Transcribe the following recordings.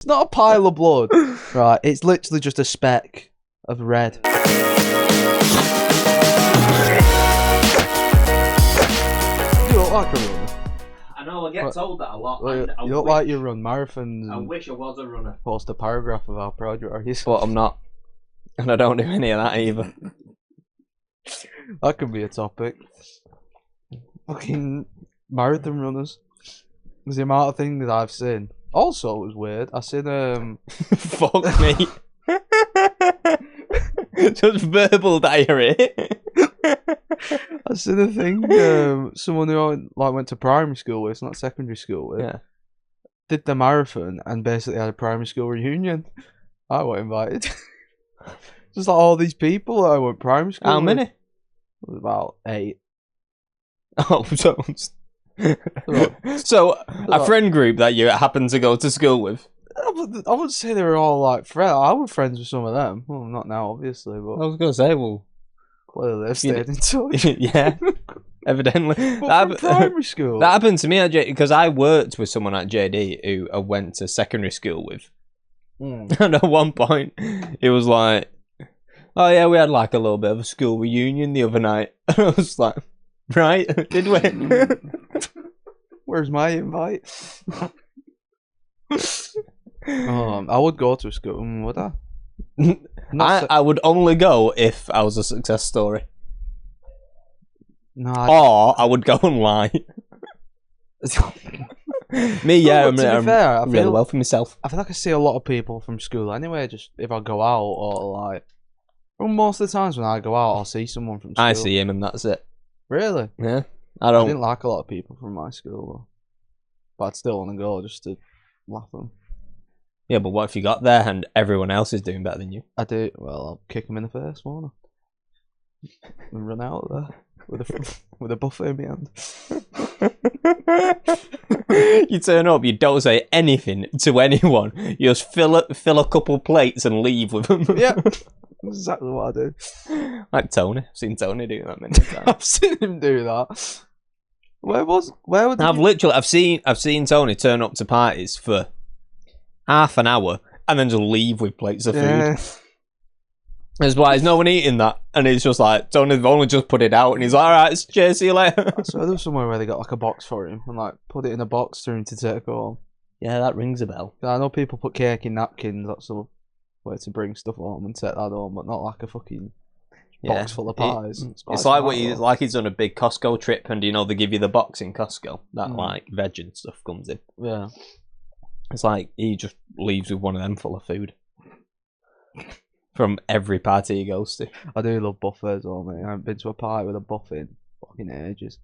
It's not a pile of blood. Right, it's literally just a speck of red. You look like a runner. I know, I get told that a lot. Well, you look like you run marathons. I wish I was a runner. Post a paragraph of how proud you are. But I'm not. And I don't do any of that either. That could be a topic. Fucking marathon runners. There's the amount of things that I've seen. Also, it was weird. I seen Fuck me. Just verbal diarrhea. I seen a thing. Someone who I went to primary school with, not secondary school with, did the marathon and basically had a primary school reunion. I wasn't invited. Just like all these people that I went primary school. How many? It was about 8. Oh, so a friend group that you happen to go to school with. I wouldn't say they were all like friends. I was friends with some of them. Well, not now, obviously, but I was gonna say, well, clearly they've stayed in touch. Yeah, evidently. But from primary school. That happened to me at because I worked with someone at JD who I went to secondary school with. And at one point, it was like, "Oh yeah, we had like a little bit of a school reunion the other night." And I was like, "Right, did we?" Where's my invite? I would go to a school, would I? I would only go if I was a success story. No, or I would go and lie. Me, yeah, to be fair, I really feel well for myself. I feel like I see a lot of people from school anyway. Just if I go out or like, well, most of the times when I go out, I'll see someone from school. I see him and that's it. Really? Yeah, I didn't like a lot of people from my school, though. But I'd still want to go just to laugh at them. Yeah, but what if you got there and everyone else is doing better than you? I do. Well, I'll kick them in the face, won't I? And run out of there with a buffet in my hand. You turn up, you don't say anything to anyone. You just fill a couple plates and leave with them. Yeah, exactly what I do. Like Tony. I've seen Tony do that many times. I've seen him do that. Where would I've seen Tony turn up to parties for half an hour and then just leave with plates of food. It's like, there's no one eating that. And it's just like, Tony's only just put it out and he's like, alright, cheers, see you later. I swear there was somewhere where they got like a box for him and like put it in a box for him to take home. Yeah, that rings a bell. I know people put cake in napkins, that's a way to bring stuff home and take that home, but not like a fucking box full of pies. It's like he's done a big Costco trip and they give you the box in Costco that like veg and stuff comes in. Yeah. It's like he just leaves with one of them full of food. From every party he goes to. I do love buffets, mate. I haven't been to a party with a buffet in fucking ages.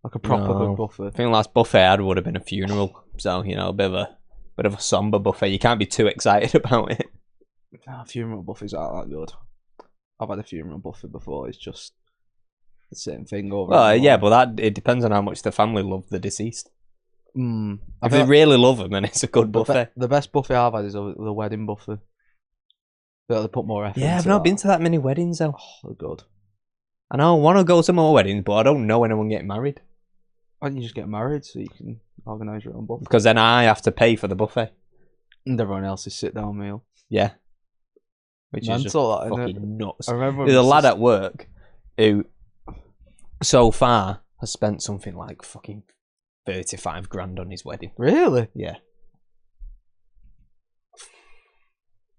Like a proper good buffet. I think the last buffet I had would have been a funeral. So, a bit of a somber buffet. You can't be too excited about it. Nah, funeral buffets aren't that good. I've had a funeral buffet before. It's just the same thing over. Well, yeah, but it depends on how much the family love the deceased. If they really love them, then it's a good buffet. The best buffet I've had is the wedding buffet. They put more effort. Yeah, I've not been to that many weddings though. Oh, they're good. I know I want to go to more weddings, but I don't know anyone getting married. Why don't you just get married so you can organise your own buffet? Because then I have to pay for the buffet. And everyone else's sit-down meal. Yeah. Which is just fucking nuts. I remember there's a lad at work who, so far, has spent something like fucking 35 grand on his wedding. Really? Yeah.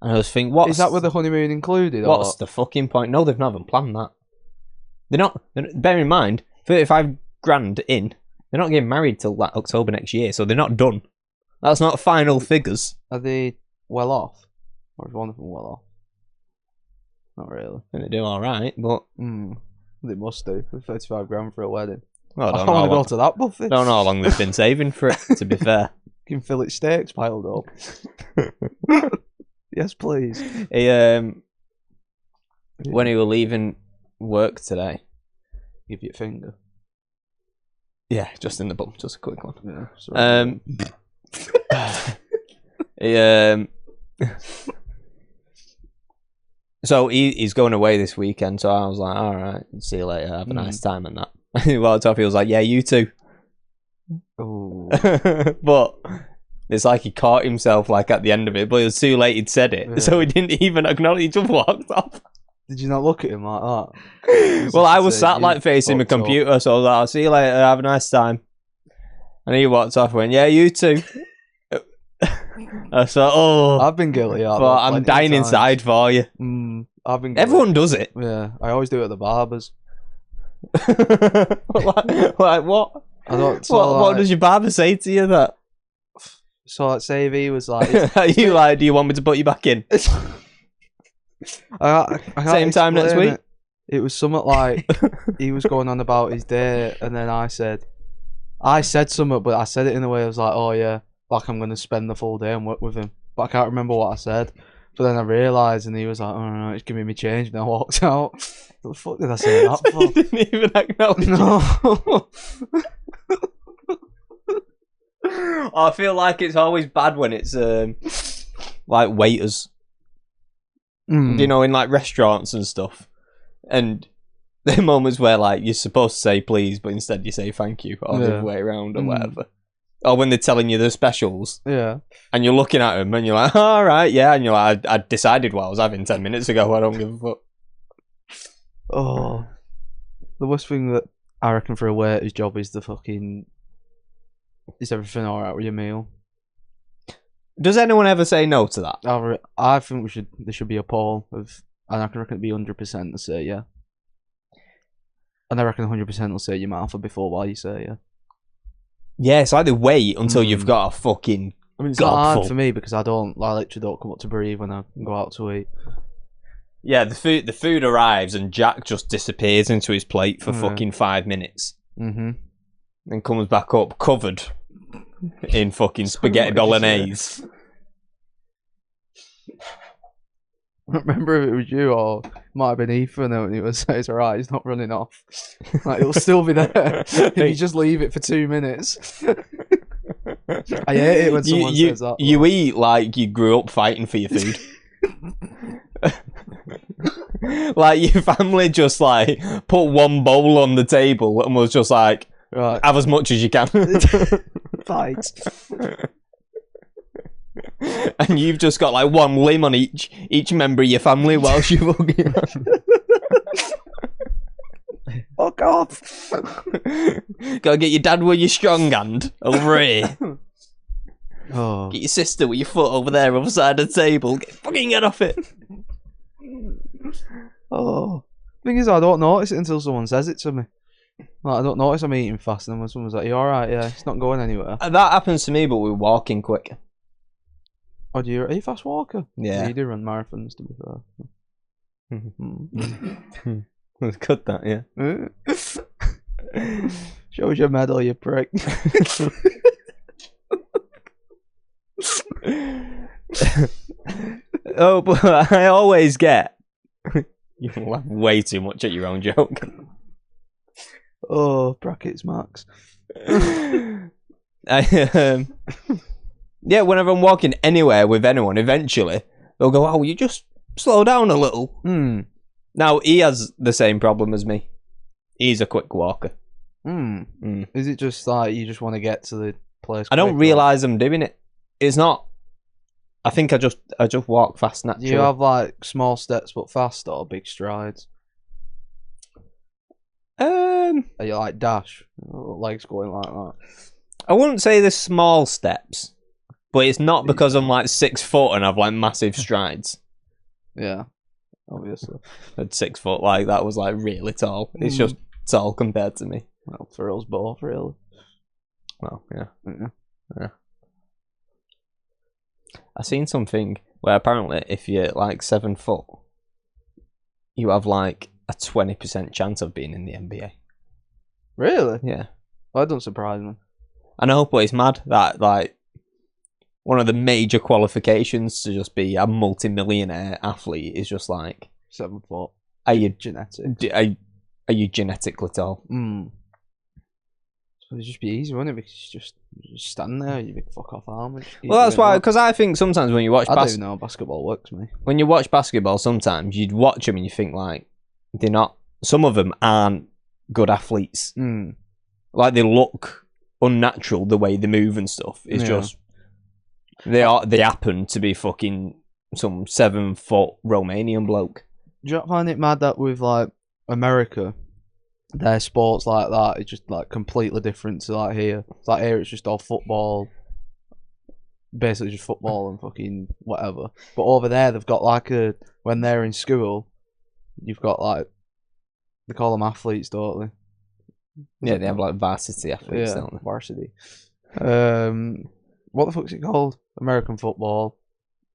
And I was thinking, what is that with the honeymoon included? What's the fucking point? No, they've not even planned that. Bear in mind, 35 grand in, they're not getting married till like October next year, so they're not done. That's not final figures. Are they well off? Or is one of them well off? Not really. I think they do alright, but... They must do. 35 grand for a wedding. Well, I don't want to go to that buffet. I don't know how long they've been saving for it, to be fair. Fucking fillet steaks piled up. Yes, please. When he was leaving work today, give you a finger. Yeah, just in the bum, just a quick one. Yeah. So he's going away this weekend, so I was like, all right, see you later, have a nice time and that. Well, Toffee was like, yeah, you too. Oh. But It's like he caught himself like at the end of it, but it was too late. He'd said it, so he didn't even acknowledge. He just walked off. Did you not look at him like that? Well, I was sat like facing my computer, so I was like, "I'll see you later. Have a nice time." And he walked off. Went, "Yeah, you too." I thought, "Oh, I've been guilty of that. But I'm dying inside for you." I've been. Everyone does it. Yeah, I always do it at the barbers. like what? I don't. So what does your barber say to you that? So like, say if he was like, "Are you like, do you want me to put you back in?" I Same time next week. It was something like he was going on about his day, and then I said something, but I said it in a way I was like, "Oh yeah, like I'm gonna spend the full day and work with him," but I can't remember what I said. But then I realised, and he was like, "Oh no, he's giving me change," and I walked out. What the fuck did I say that for? You didn't even acknowledge. No. I feel like it's always bad when it's like waiters. You know, in like restaurants and stuff, and there are moments where like you're supposed to say please, but instead you say thank you, or the other way around, or whatever. Or when they're telling you the specials, and you're looking at them and you're like, all right, yeah, and you're like, I decided what I was having 10 minutes ago. I don't give a fuck. Oh, the worst thing that I reckon for a waiter's job is the fucking. Is everything alright with your meal? Does anyone ever say no to that? I think there should be a poll of, and I reckon it'd be 100% to say yeah. And I reckon 100% will say your mouth before while you say yeah. Yeah, it's like they wait until you've got a fucking. I mean, it's not hard for me because I literally don't come up to breathe when I go out to eat. Yeah, the food arrives and Jack just disappears into his plate for fucking 5 minutes. And comes back up covered in fucking spaghetti bolognese. I don't remember if it was you or it might have been Ethan and he was saying it's alright, he's not running off. Like, it'll still be there if you just leave it for 2 minutes. I hate it when someone says that. You eat like you grew up fighting for your food. Like your family just like put one bowl on the table and was just like, right, have as much as you can. Fight. And you've just got like one limb on each member of your family whilst you're fucking. Fuck off. Gotta get your dad with your strong hand over here. Oh. Get your sister with your foot over there, other side of the table. Get off it. Oh. Thing is, I don't notice it until someone says it to me. Like, I don't notice I'm eating fast, and when someone's like, "You alright? Yeah, it's not going anywhere." That happens to me, but we're walking quick. Oh, are you a fast walker? Yeah. You do run marathons, to be fair. It's good, that, yeah. Shows your medal, you prick. Oh, but I always get. You laugh way too much at your own joke. Oh, brackets, Max. Yeah, whenever I'm walking anywhere with anyone, eventually they'll go, "Oh, will you just slow down a little?" Now he has the same problem as me. He's a quick walker. Is it just like you just want to get to the place? I don't realise I'm doing it. It's not. I think I just walk fast naturally. Do you have like small steps but fast or big strides? Are you like dash? Legs going like that? I wouldn't say there's small steps, but it's not because I'm like 6 foot and I've like massive strides. Yeah, obviously. At 6 foot, like that was like really tall. It's just tall compared to me. Well, for us both, really. Well, yeah. I seen something where apparently if you're like 7 foot, you have like a 20% chance of being in the NBA. Really? Yeah. Well, that doesn't surprise me. I know, but it's mad that like one of the major qualifications to just be a multi-millionaire athlete is just like 7 foot. Are you genetic? Are you genetically tall? So it'd just be easy, wouldn't it? Because you just stand there, you big fuck off arm. Well, that's why, because I think sometimes when you watch I don't even know how basketball works, mate. When you watch basketball, sometimes you'd watch them and you think like they're not. Some of them aren't good They happen to be fucking some 7-foot Romanian bloke. Do you not find it mad that with like America, their sports like that is just like completely different to like here? It's like here it's just all football, basically just football and fucking whatever. But over there they've got like when they're in school, you've got like, they call them athletes, don't they? Yeah, they have like varsity athletes, don't they? Varsity. What the fuck's it called? American football,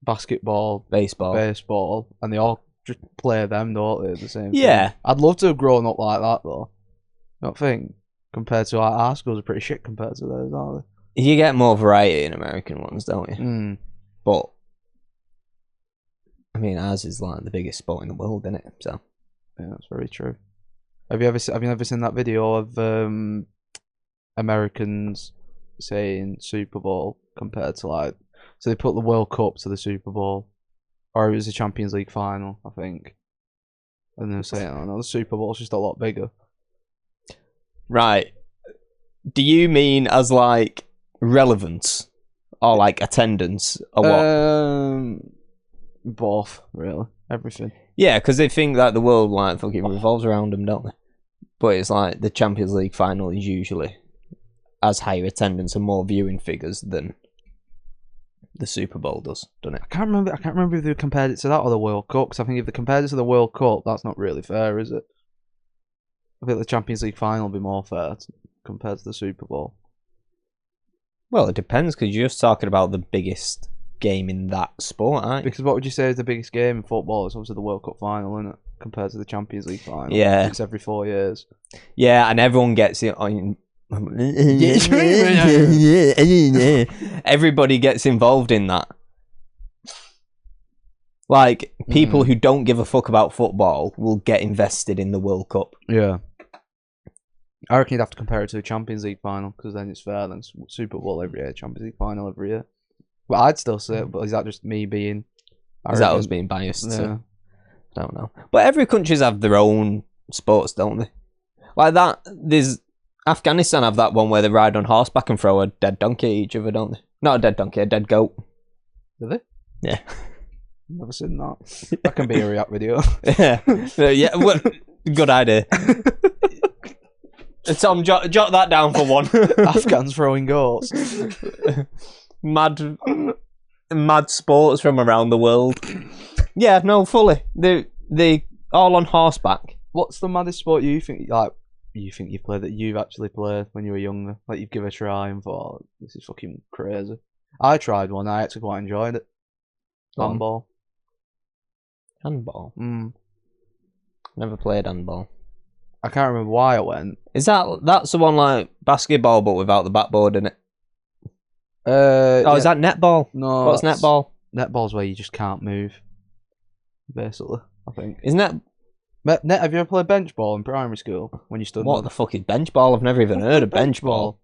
basketball, baseball, and they all just play them, don't they? At the same time. I'd love to have grown up like that though. I don't think compared to our schools are pretty shit compared to theirs, aren't they? You get more variety in American ones, don't you? Mm. But I mean, ours is like the biggest sport in the world, isn't it? So yeah, that's very true. Have you ever seen that video of Americans saying Super Bowl compared to like, so they put the World Cup to the Super Bowl, or it was the Champions League final, I think, and they were saying, "Oh no, the Super Bowl's just a lot bigger." Right. Do you mean as like relevance or like attendance or what? Both, really, everything. Yeah, because they think that the world like fucking revolves around them, don't they? But it's like the Champions League final is usually as higher attendance and more viewing figures than the Super Bowl does, doesn't it? I can't remember if they compared it to that or the World Cup. Because I think if they compared it to the World Cup, that's not really fair, is it? I think the Champions League final will be more fair compared to the Super Bowl. Well, it depends, because you're just talking about the biggest game in that sport, aren't you? Because what would you say is the biggest game in football? It's obviously the World Cup final, isn't it? Compared to the Champions League final. Yeah. It's every 4 years. Yeah, and everyone gets it on. Everybody gets involved in that. Like, people who don't give a fuck about football will get invested in the World Cup. Yeah. I reckon you'd have to compare it to the Champions League final, because then it's fair. Then it's Super Bowl every year, Champions League final every year. But I'd still say it, but is that just me being... Is that us being biased? Yeah. So, I don't know. But every country's have their own sports, don't they? Like that, there's... Afghanistan have that one where they ride on horseback and throw a dead donkey at each other, don't they? Not a dead donkey, a dead goat. Do they? Yeah. Never seen that. That can be a React video. Yeah, well, good idea. Tom, jot that down for one. Afghans throwing goats. Mad sports from around the world. Yeah, no, fully. They all on horseback. What's the maddest sport you think you've played that you've actually played when you were younger? Like you've given a try and thought, this is fucking crazy. I tried one. I actually quite enjoyed it. Handball. Handball? Mm. Never played handball. I can't remember why I went. Is that's the one like basketball but without the backboard in it? Is that netball? No. What's netball? Netball's where you just can't move. Basically, I think. Isn't that... Have you ever played bench ball in primary school when you stood? What the fuck is bench ball? I've never even heard of bench ball.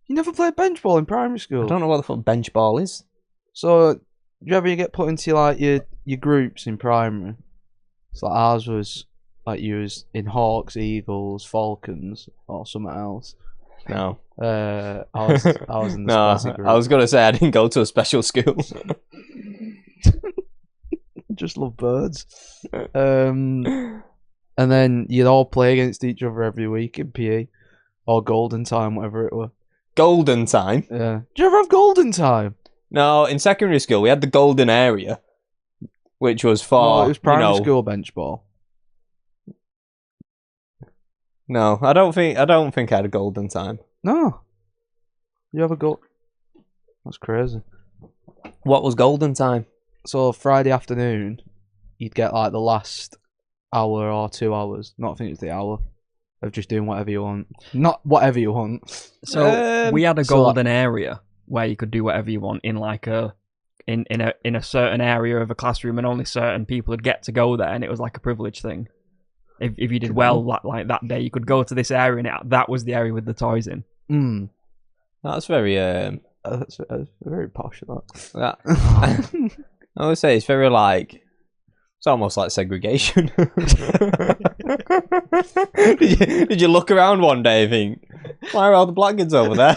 You never played bench ball in primary school? I don't know what the fuck bench ball is. So, do you ever get put into like your groups in primary? So like ours was like you was in Hawks, Eagles, Falcons, or something else. No. I was in the no, group. I was gonna say I didn't go to a special school. Just love birds. And then you'd all play against each other every week in PE or Golden Time, whatever it was. Golden Time? Yeah. Do you ever have Golden Time? No, in secondary school we had the Golden Area, which was for... No, it was primary school bench ball. No, I don't think I had a Golden Time. No. You have a goal. That's crazy. What was Golden Time? So Friday afternoon, you'd get like the last hour or 2 hours. Not, I think it's the hour of just doing whatever you want. Not whatever you want. So we had a golden area where you could do whatever you want in like in a certain area of a classroom, and only certain people would get to go there, and it was like a privilege thing. If you did well like that day, you could go to this area, and that was the area with the toys in. Mm. That's very that's very posh. That. I would say it's very like, it's almost like segregation. did you look around one day and think, why are all the black kids over there?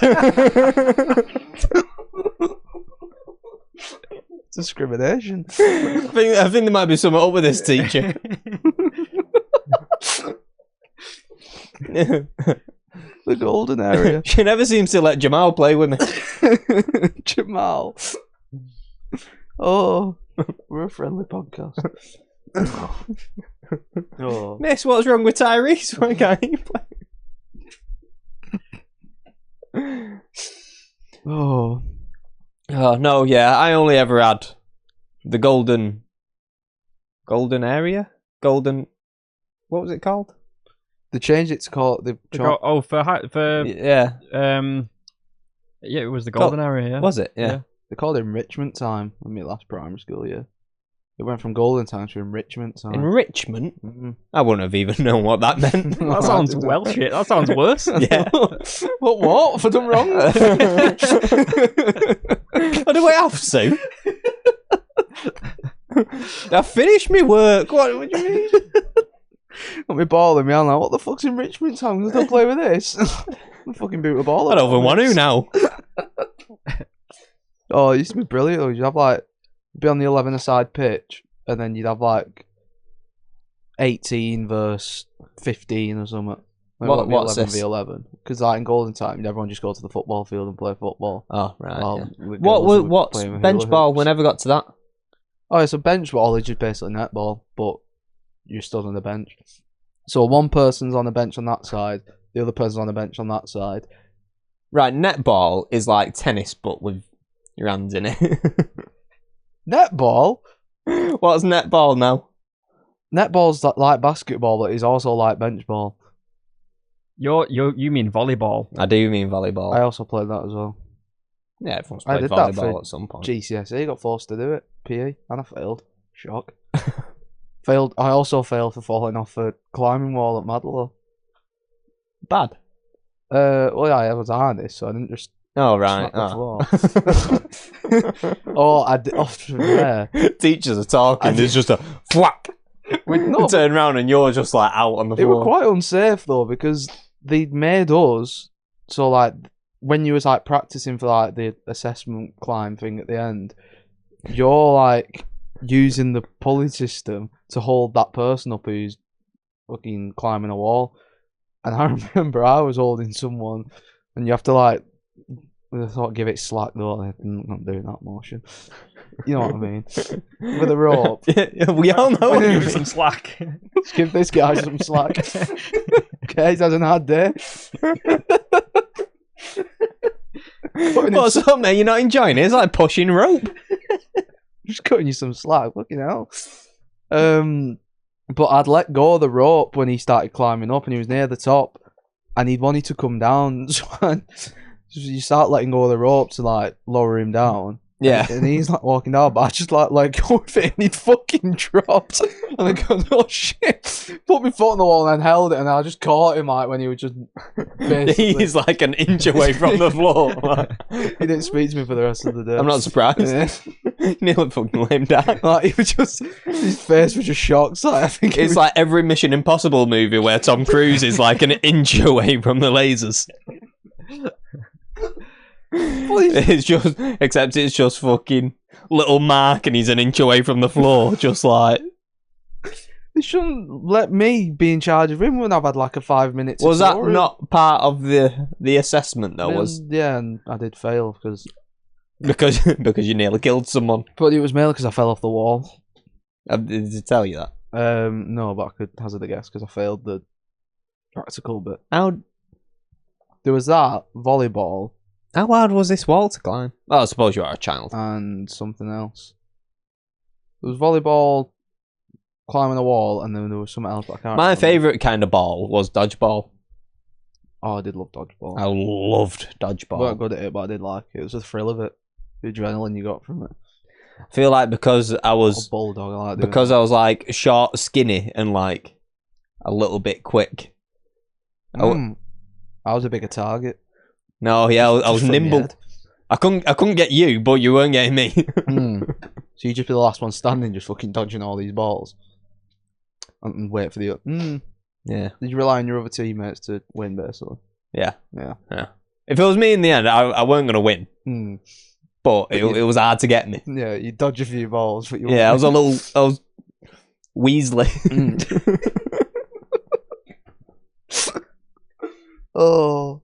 Discrimination. I think there might be something up with this teacher. The golden area. She never seems to let Jamal play with me. Jamal. Oh, we're a friendly podcast. Oh. Miss, what's wrong with Tyrese? Why can't he play? Oh. Oh, no, yeah, I only ever had the golden area? What was it called? They changed it to call it yeah. Yeah, it was the golden area, yeah. Was it? Yeah. They called it enrichment time in my last primary school, yeah. It went from golden time to enrichment time. Enrichment? Mm-hmm. I wouldn't have even known what that meant. That sounds Welsh. That sounds worse. Yeah. What? Have I done wrong? What do I have to? I finished my work. What do you mean? Got me ball in me hand like, what the fuck's enrichment time? Can I still play with this? I'm fucking boot a ball. I don't even want to now. Oh, it used to be brilliant though. You'd have like, be on the 11-a-side pitch, and then you'd have like 18 versus 15 or something. What's 11 this? v 11? Because like in golden time, everyone just go to the football field and play football. Oh, right. What's Bench ball? We never got to that. Oh, it's a bench ball. It's just basically netball, but you're stood on the bench. So one person's on the bench on that side, the other person's on the bench on that side. Right, netball is like tennis, but with your hands in it. Netball? What's netball now? Netball's like basketball, but it's also like bench ball. You mean volleyball? I do mean volleyball. I also played that as well. Yeah, everyone's I played did that volleyball for at some point. GCSE, got forced to do it. PE, and I failed. Shock. Failed. I also failed for falling off a climbing wall at Madlow. Bad. Well, yeah, I was harnessed, so I didn't just Oh, right. smack the floor. Oh, I did off from there. Teachers are talking, there's just a whack. No, Turn around and you're just like out on the They floor. were quite unsafe though, because they made us so like when you was like practicing for like the assessment climb thing at the end, you're like using the pulley system to hold that person up who's fucking climbing a wall. And I remember I was holding someone, and you have to like, I thought give it slack though. I'm not doing that motion. You know what I mean? With a rope. Yeah, we all know what you Give some slack. Let's give this guy some slack. Okay, he's had an hard day. What's up, mate? You're not enjoying it? It's like pushing rope. Just cutting you some slack. Fucking hell. But I'd let go of the rope when he started climbing up, and he was near the top, and he wanted to come down. So you start letting go of the rope to like lower him down. Yeah. And he's like walking down, but I just like go with it, and he'd fucking dropped. And I go, oh shit. Put my foot on the wall and then held it, and I just caught him like when he was just basically... He's like an inch away from the floor. He didn't speak to me for the rest of the day. I'm not surprised. Yeah. Nearly fucking lame down. Like, he was just, his face was just shocked. So I think It's like every Mission Impossible movie where Tom Cruise is like an inch away from the lasers. It's just, except it's just fucking little Mark and he's an inch away from the floor, just like. They shouldn't let me be in charge of him when I've had like a 5 minutes. Was that not part of the assessment though? Yeah, and I did fail because you nearly killed someone. But it was mainly because I fell off the wall. Did he tell you that? No, but I could hazard a guess because I failed the practical bit. How was that volleyball. How hard was this wall to climb? Oh, I suppose you are a child. And something else. There was volleyball, climbing a wall, and then there was something else. But I can't My remember. favourite kind of ball was dodgeball. Oh, I did love dodgeball. I loved dodgeball. I weren't good at it, but I did like it. It was the thrill of it, the adrenaline you got from it. I feel like because I was bulldog, I like doing because that. I was like short, skinny, and like a little bit quick. I was a bigger target. No, yeah, I was from your nimble. head. I couldn't get you, but you weren't getting me. So you just be the last one standing, just fucking dodging all these balls, and wait for the. Yeah. Did you rely on your other teammates to win, basically? Yeah. Yeah. If it was me in the end, I weren't gonna win. but it was hard to get me. Yeah, you dodge a few balls, but you I was Weasley. Oh.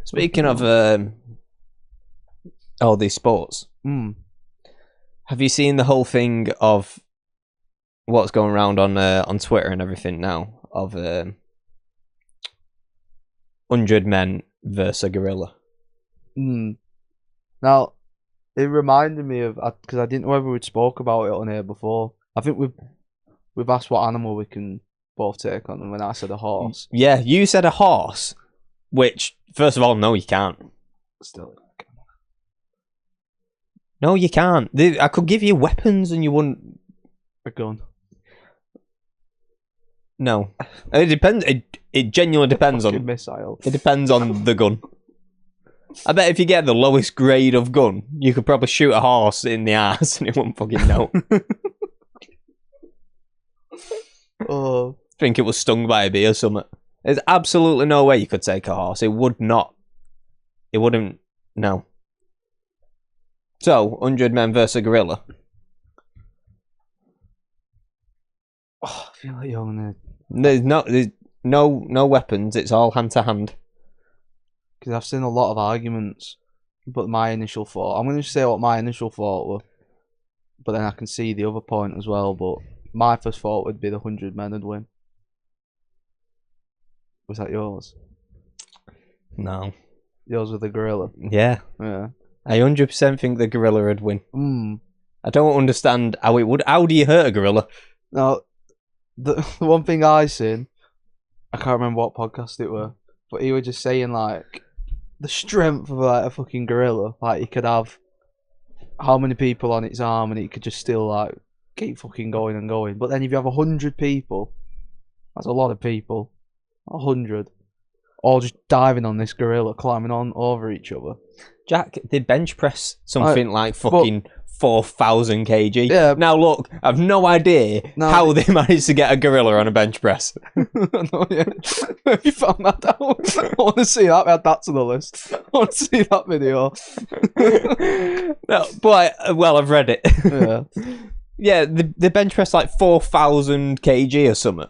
Speaking of all these sports, have you seen the whole thing of what's going around on Twitter and everything now of 100 men versus a gorilla? Now, it reminded me of, because I didn't know whether we'd spoke about it on here before. I think we've asked what animal we can both take on, and when I said a horse. Yeah, you said a horse, which, first of all, no, you can't. Still. No, you can't. I could give you weapons and you wouldn't... A gun. No. It depends. It genuinely depends on... missile. It depends on the gun. I bet if you get the lowest grade of gun, you could probably shoot a horse in the ass and it wouldn't fucking know. Oh. I think it was stung by a bee or something. There's absolutely no way you could take a horse. It would not. It wouldn't. No. So, 100 men versus a gorilla. Oh, I feel like you're gonna... There's no weapons. It's all hand to hand. Because I've seen a lot of arguments, but my initial thought... I'm going to say what my initial thought were, but then I can see the other point as well, but my first thought would be the 100 men would win. Was that yours? No. Yours with the gorilla? Yeah. Yeah. I 100% think the gorilla would win. I don't understand how it would... How do you hurt a gorilla? Now, the one thing I seen, I can't remember what podcast it were, but he was just saying, like, the strength of, like, a fucking gorilla. Like, he could have how many people on its arm and it could just still, like, keep fucking going and going. But then if you have 100 people, that's a lot of people, 100, all just diving on this gorilla, climbing on over each other. Jack, they bench press something like fucking 4,000 kg. Yeah. Now look, I've no idea how they managed to get a gorilla on a bench press. No, yeah. Have you found that out? I want to see that. Add that to the list. I want to see that video. No, but I've read it. Yeah. Yeah, the bench press like 4,000 kg or something.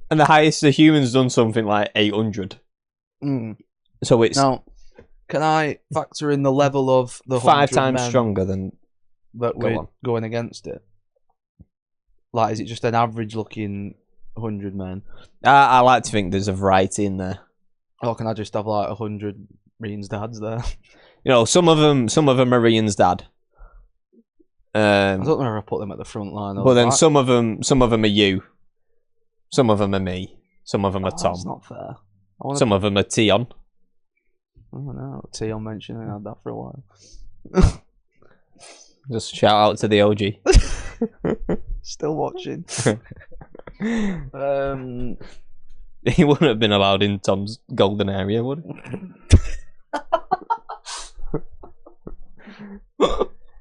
And the highest the human's done something like 800. So it's... Now, can I factor in the level of the 5 times men stronger than that we're going against it? Like, is it just an average looking 100 men? I like to think there's a variety in there. Or can I just have like 100 Rian's dads there? You know, some of them are Rian's dad. I don't know if I put them at the front line. But then some of them are you. Some of them are me. Some of them are Tom. That's not fair. Some of them are Tion. Oh no, Tion mentioned I had that for a while. Just shout out to the OG. Still watching. He wouldn't have been allowed in Tom's golden area, would he?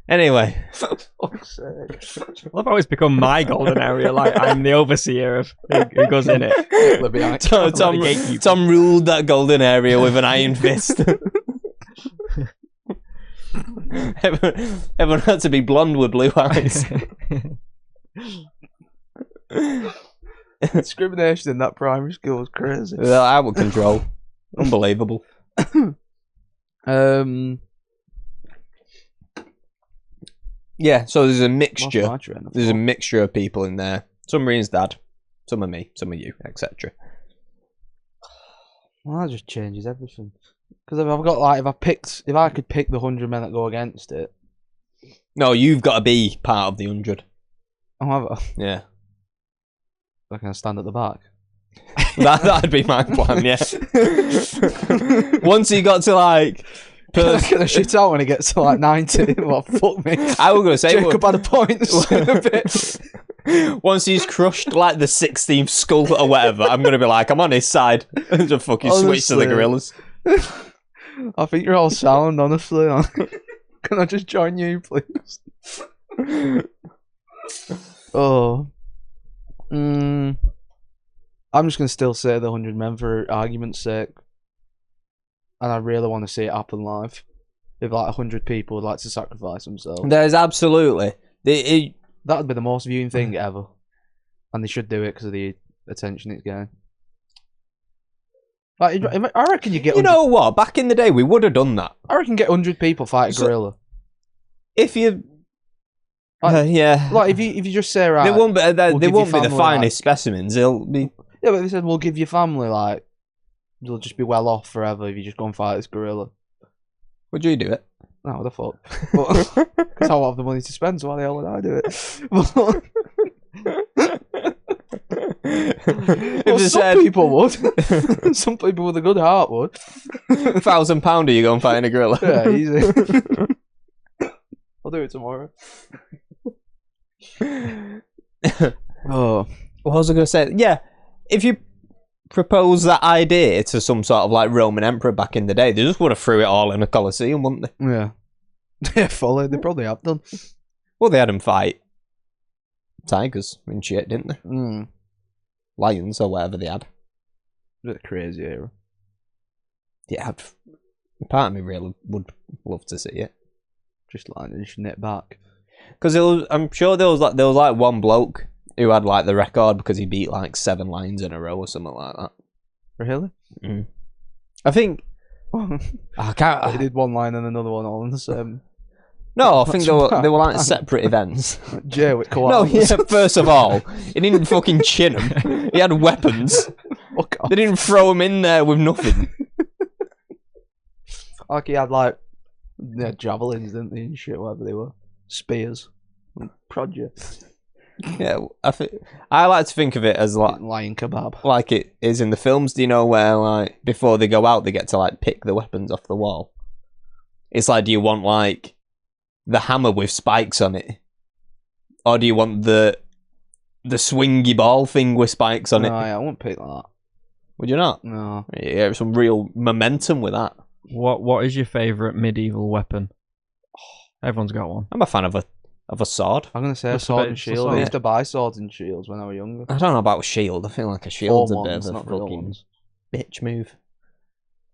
Anyway. Fuck's sake. I love how it's become my golden area, like I'm the overseer of who goes in it. Tom ruled that golden area with an iron fist. Everyone had to be blonde with blue eyes. Discrimination in that primary school was crazy. Out of control. Unbelievable. Yeah, so there's a mixture. There's a mixture of people in there. Some are Rian's dad, some are me, some are you, etc. Well, that just changes everything. Because if I could pick the 100 men that go against it. No, you've got to be part of the 100. Oh, have I? Yeah. I can stand at the back. That'd be my plan, yeah. Once you got to like... Can I shit out when it gets to like 90? Well, fuck me. I was going to say... Jacob had a point a bit. Once he's crushed like the 16th skull or whatever, I'm going to be like, I'm on his side. And just fucking switch to the gorillas. I think you're all sound, honestly. Can I just join you, please? Oh. I'm just going to still say the 100 men for argument's sake. and I really want to see it happen live. If like 100 people would like to sacrifice themselves, There's absolutely that would be the most viewing thing ever, and they should do it because of the attention it's getting. Like, I reckon you get. You know what? Back in the day, we would have done that. I reckon get 100 people fight a gorilla. If you, yeah, like if you just say right, they won't be. They won't be the finest like, specimens. They'll be. Yeah, but they said we'll give your family like you'll just be well off forever if you just go and fight this gorilla. Would you do it? No, the fuck. Because I'll have the money to spend, so why the hell would I do it? Well, some people would. Some people with a good heart would. £1,000 you go and fight a gorilla. Yeah, easy. I'll do it tomorrow. Oh, what was I going to say? Yeah, if you propose that idea to some sort of like Roman emperor back in the day, they just would have threw it all in a Colosseum, wouldn't they? Yeah. Yeah, fully. They probably have done. Well, they had them fight tigers and shit, didn't they? Mm. Lions or whatever they had. A bit crazy era. Yeah, part of me really would love to see it. Just like just knit back. Because I'm sure there was like one bloke who had like the record because he beat like 7 lions in a row or something like that. Really? Mm. I think I can't. He did one line and another one all in the same. No, I think they were like separate events. Jay-Wick No, yeah, first of all, he didn't fucking chin him. He had weapons. They didn't throw him in there with nothing. Like he had like javelins, didn't they, and shit, whatever they were. Spears. Projects. Yeah, I like to think of it as like lion kebab, like it is in the films. Do you know where like before they go out, they get to like pick the weapons off the wall? It's like, do you want like the hammer with spikes on it, or do you want the swingy ball thing with spikes on it? No, I won't pick that. Would you not? No. Yeah, some real momentum with that. What is your favourite medieval weapon? Everyone's got one. I'm a fan of a sword. I'm gonna say a sword and shield. I used to buy swords and shields when I was younger. I don't know about shield. I feel like a shield's a bit of a fucking bitch move.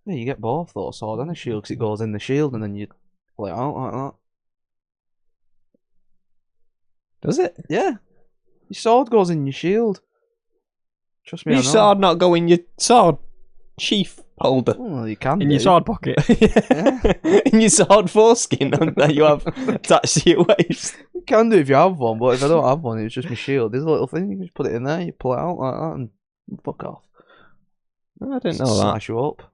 Yeah, you get both though, a sword and a shield, because it goes in the shield and then you pull it out like that. Does it? Yeah. Your sword goes in your shield. Trust me, your sword not go in your sword sheath holder. Well, you can in your sword pocket. Yeah. In your sword foreskin that you have attached to your waist. You can do if you have one, but if I don't have one, it's just my shield. There's a little thing, you can just put it in there, you pull it out like that and fuck off. I didn't know that. Smash you up.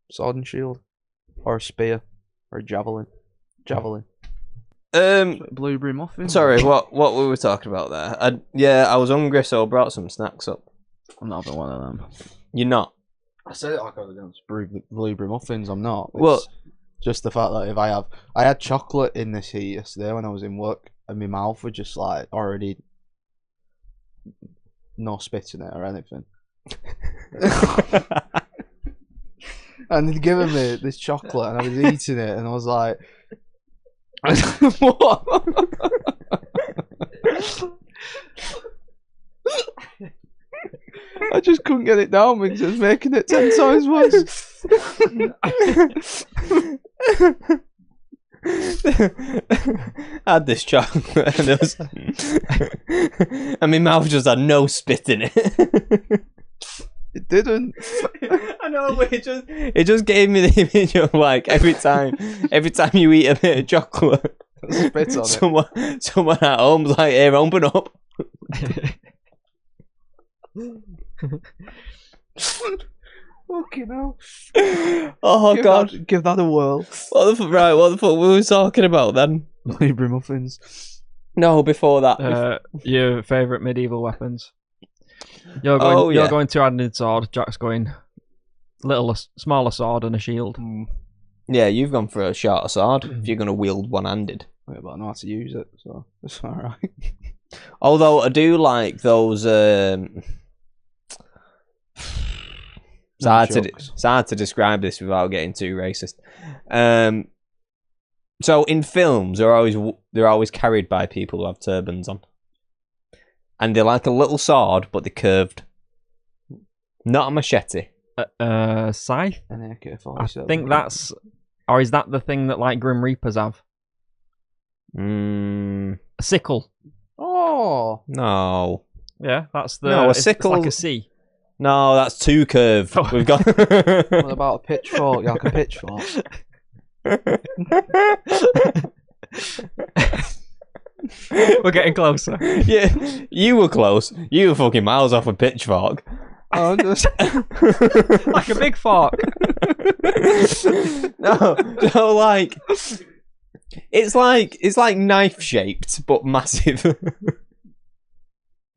Sword and shield. Or a spear. Or a javelin. Blueberry muffin. Sorry, what were we talking about there? I was hungry, so I brought some snacks up. I'm not having one of them. You're not? I said it like I was going to blueberry muffins. I'm not. It's well, just the fact that if I had chocolate in this heat yesterday when I was in work, and my mouth was just like already no spit in it or anything. And they'd given me this chocolate, and I was eating it, and I was like, "What?" I just couldn't get it down because it was making it 10 times worse. I had this chocolate and my mouth just had no spit in it. It didn't. I know, but it just gave me the image of like every time you eat a bit of chocolate, spit on someone at home's like, "Here, open up." Fucking hell. Oh god, give that a whirl. What the fuck were we talking about then? Blueberry muffins. No, before that. Your favourite medieval weapons. You're going two-handed sword. Jack's going smaller sword and a shield. Yeah, you've gone for a shorter sword if you're going to wield one-handed. Yeah, but I know how to use it, so it's alright. Although I do like those. It's hard to describe this without getting too racist. So in films, they're always carried by people who have turbans on, and they're like a little sword, but they're curved. Not a machete, Scythe? An I AK-47. think that's... Or is that the thing that, like, Grim Reapers have? Mm, A sickle. Oh! no. Yeah, that's the... No, a it's sickle... like a C. No, that's too curved. Oh. We've got... What about a pitchfork? Yeah, like a pitchfork. We're getting closer. Yeah, you were close. You were fucking miles off a pitchfork. Oh, just... Like a big fork. No, like... It's like knife shaped, but massive.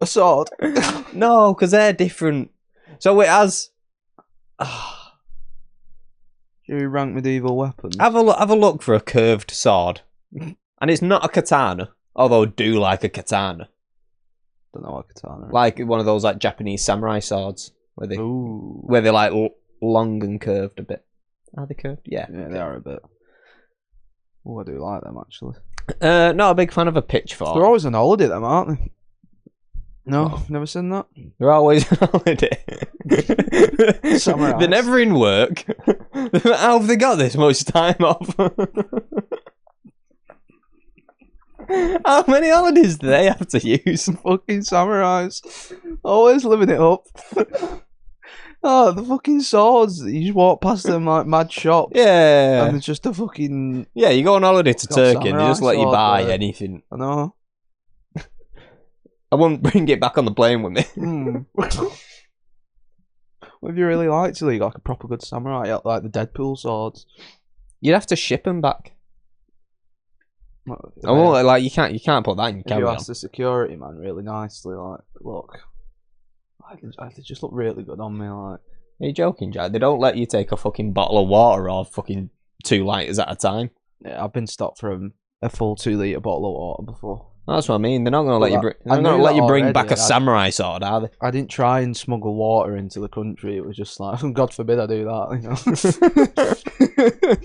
a sword. No, because they're different. So it has... Should we rank medieval weapons? Have a look for a curved sword. And it's not a katana, although I do like a katana. Don't know what katana is. Like one of those like Japanese samurai swords where they like long and curved a bit. Are they curved? Yeah. Yeah, they are a bit. Oh, I do like them actually. Not a big fan of a pitchfork. They're always on holiday, them, aren't they? No, never seen that. They're always on holiday. Samurais. They're never in work. How have they got this much time off? How many holidays do they have to use? Fucking samurais. Always living it up. Oh, the fucking swords. You just walk past them like mad shops. Yeah. And it's just a fucking... Yeah, you go on holiday to Got Turkey and they just let you samurai buy sword there. anything. I know. I wouldn't bring it back on the plane with me. What if you really liked to, like a proper good samurai, like the Deadpool swords? You'd have to ship them back. What, I won't, like you can't put that in your if you carry-on. ask the security man really nicely, like, look, they just look really good on me, like. Are you joking, Jack? They don't let you take a fucking bottle of water or fucking 2 litres at a time. Yeah, I've been stopped from a full 2 litre bottle of water before. That's what I mean. They're not going to let you. They're I not knew going to let that you bring already, back a I- samurai sword, are they? I didn't try and smuggle water into the country. It was just like, God forbid I do that, you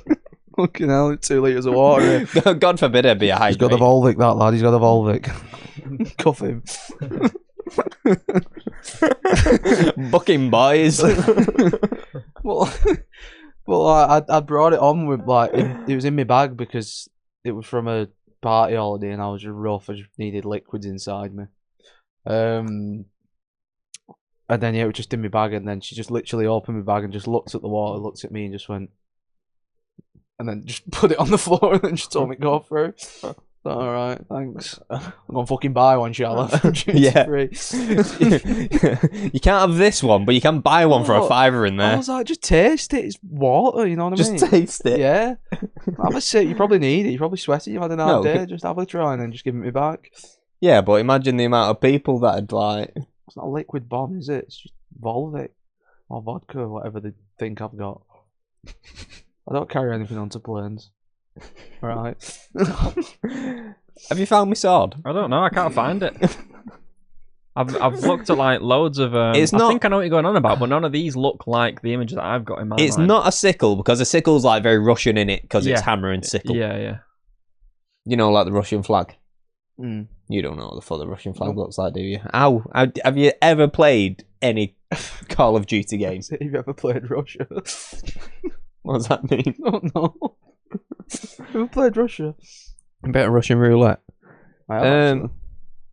know. Fucking hell, 2 litres of water. God forbid it'd be a He's got the hydrate. Volvic, that lad. He's got the Volvic. Cuff him. Bucking boys. Well, I brought it on with like it was in my bag because it was from a party holiday and I was just rough. I just needed liquids inside me. And then yeah, it was just in my bag, and then she just literally opened my bag and just looked at the water, looked at me, and just went, and then just put it on the floor, and then she told me to go through. All right, thanks. I'm gonna fucking buy one, shall I? Yeah. Free. You can't have this one, but you can buy one for a £5 in I there. was like, just taste it. It's water, you know what I Just mean? taste it. Yeah. Have a sip. You probably need it. You're probably sweating. You've had an hard No, day. Just have a try and then just give it me back. Yeah, but imagine the amount of people that'd like. It's not a liquid bomb, is it? It's just Volvic or vodka or whatever they think I've got. I don't carry anything onto planes. Right. Have you found my sword? I don't know. I can't find it. I've looked at like loads of. It's I not- think I know what you're going on about, but none of these look like the image that I've got in my It's mind. not a sickle because a sickle's like very Russian in it because it's Yeah. hammer and sickle. Yeah. You know, like the Russian flag. Mm. You don't know what the fuck the Russian flag looks like, do you? Ow. Have you ever played any Call of Duty games? Have you ever played Russia? What does that mean? I don't know. Who played Russia? A bit of Russian roulette. I have actually.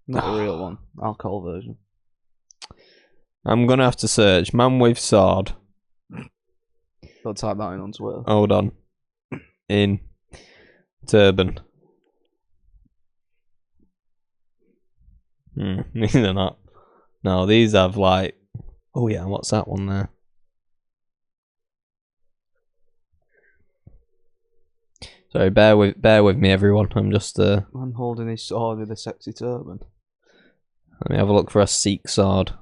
Not the real one. Alcohol version. I'm gonna have to search man with sword. Don't type that in on Twitter. Hold on. In turban. These are not. No, these have like. Oh yeah, what's that one there? Sorry, bear with me, everyone. I'm just Man holding his sword with a sexy turban. let me have a look for a Sikh sword.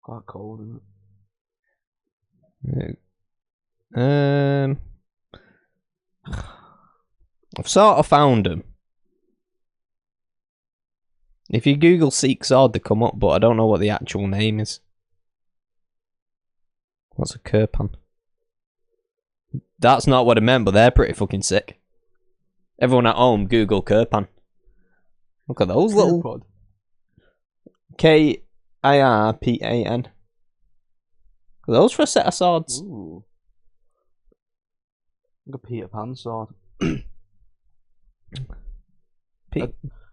Quite cold, isn't it? I've sort of found them. If you Google Sikh sword, they come up, but I don't know what the actual name is. What's a kirpan? That's not what I meant, but they're pretty fucking sick. Everyone at home, Google kirpan. Look at those little Pod. KIRPAN. Are those for a set of swords? Ooh. Like a Peter Pan sword.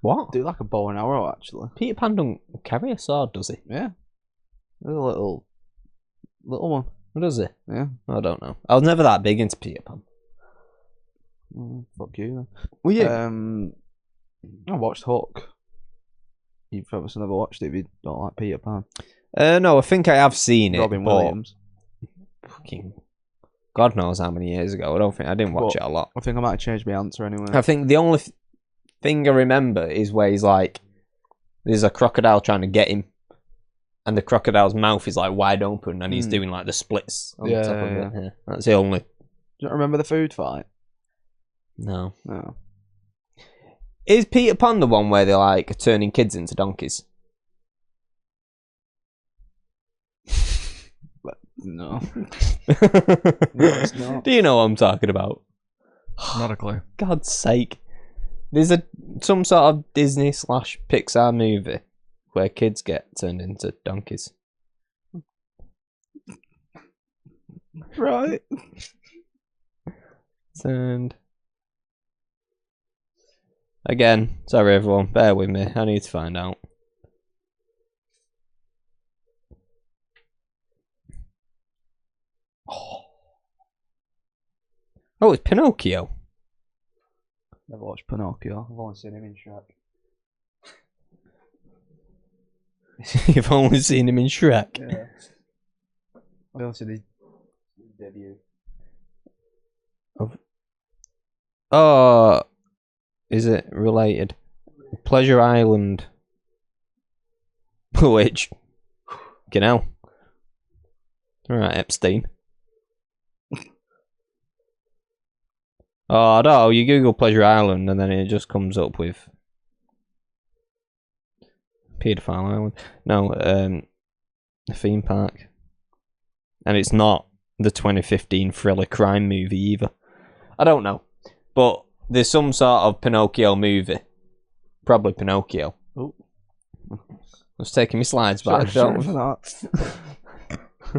What? Do like a bow and arrow, actually. Peter Pan don't carry a sword, does he? Yeah. There's a little one. What does he? Yeah. I don't know. I was never that big into Peter Pan. Fuck you then. Well, I watched Hook. You've obviously never watched it if you don't like Peter Pan. No, I think I have seen it. Robin Williams. Fucking God knows how many years ago. I didn't watch it a lot. I think I might have changed my answer anyway. I think the only thing I remember is where he's like, there's a crocodile trying to get him, and the crocodile's mouth is like wide open, and he's doing like the splits on the top of it. Yeah. That's the only. Do you not remember the food fight? No. No. Is Peter Pan the one where they're like turning kids into donkeys? No. No, it's not. Do you know what I'm talking about? Not a clue. God's sake. There's some sort of Disney / Pixar movie where kids get turned into donkeys. Right. Turned. Again, sorry everyone, bear with me. I need to find out. Oh, it's Pinocchio. Never watched Pinocchio. I've only seen him in Shrek. You've only seen him in Shrek. Yeah. I only seen his debut. Oh, is it related? Pleasure Island. Which? Fucking hell. Alright, Epstein. Oh, no, you Google Pleasure Island and then it just comes up with Pedophile Island. No, a theme park. And it's not the 2015 thriller crime movie either. I don't know. But there's some sort of Pinocchio movie. Probably Pinocchio. Oh. I was taking my slides back. Sorry for that.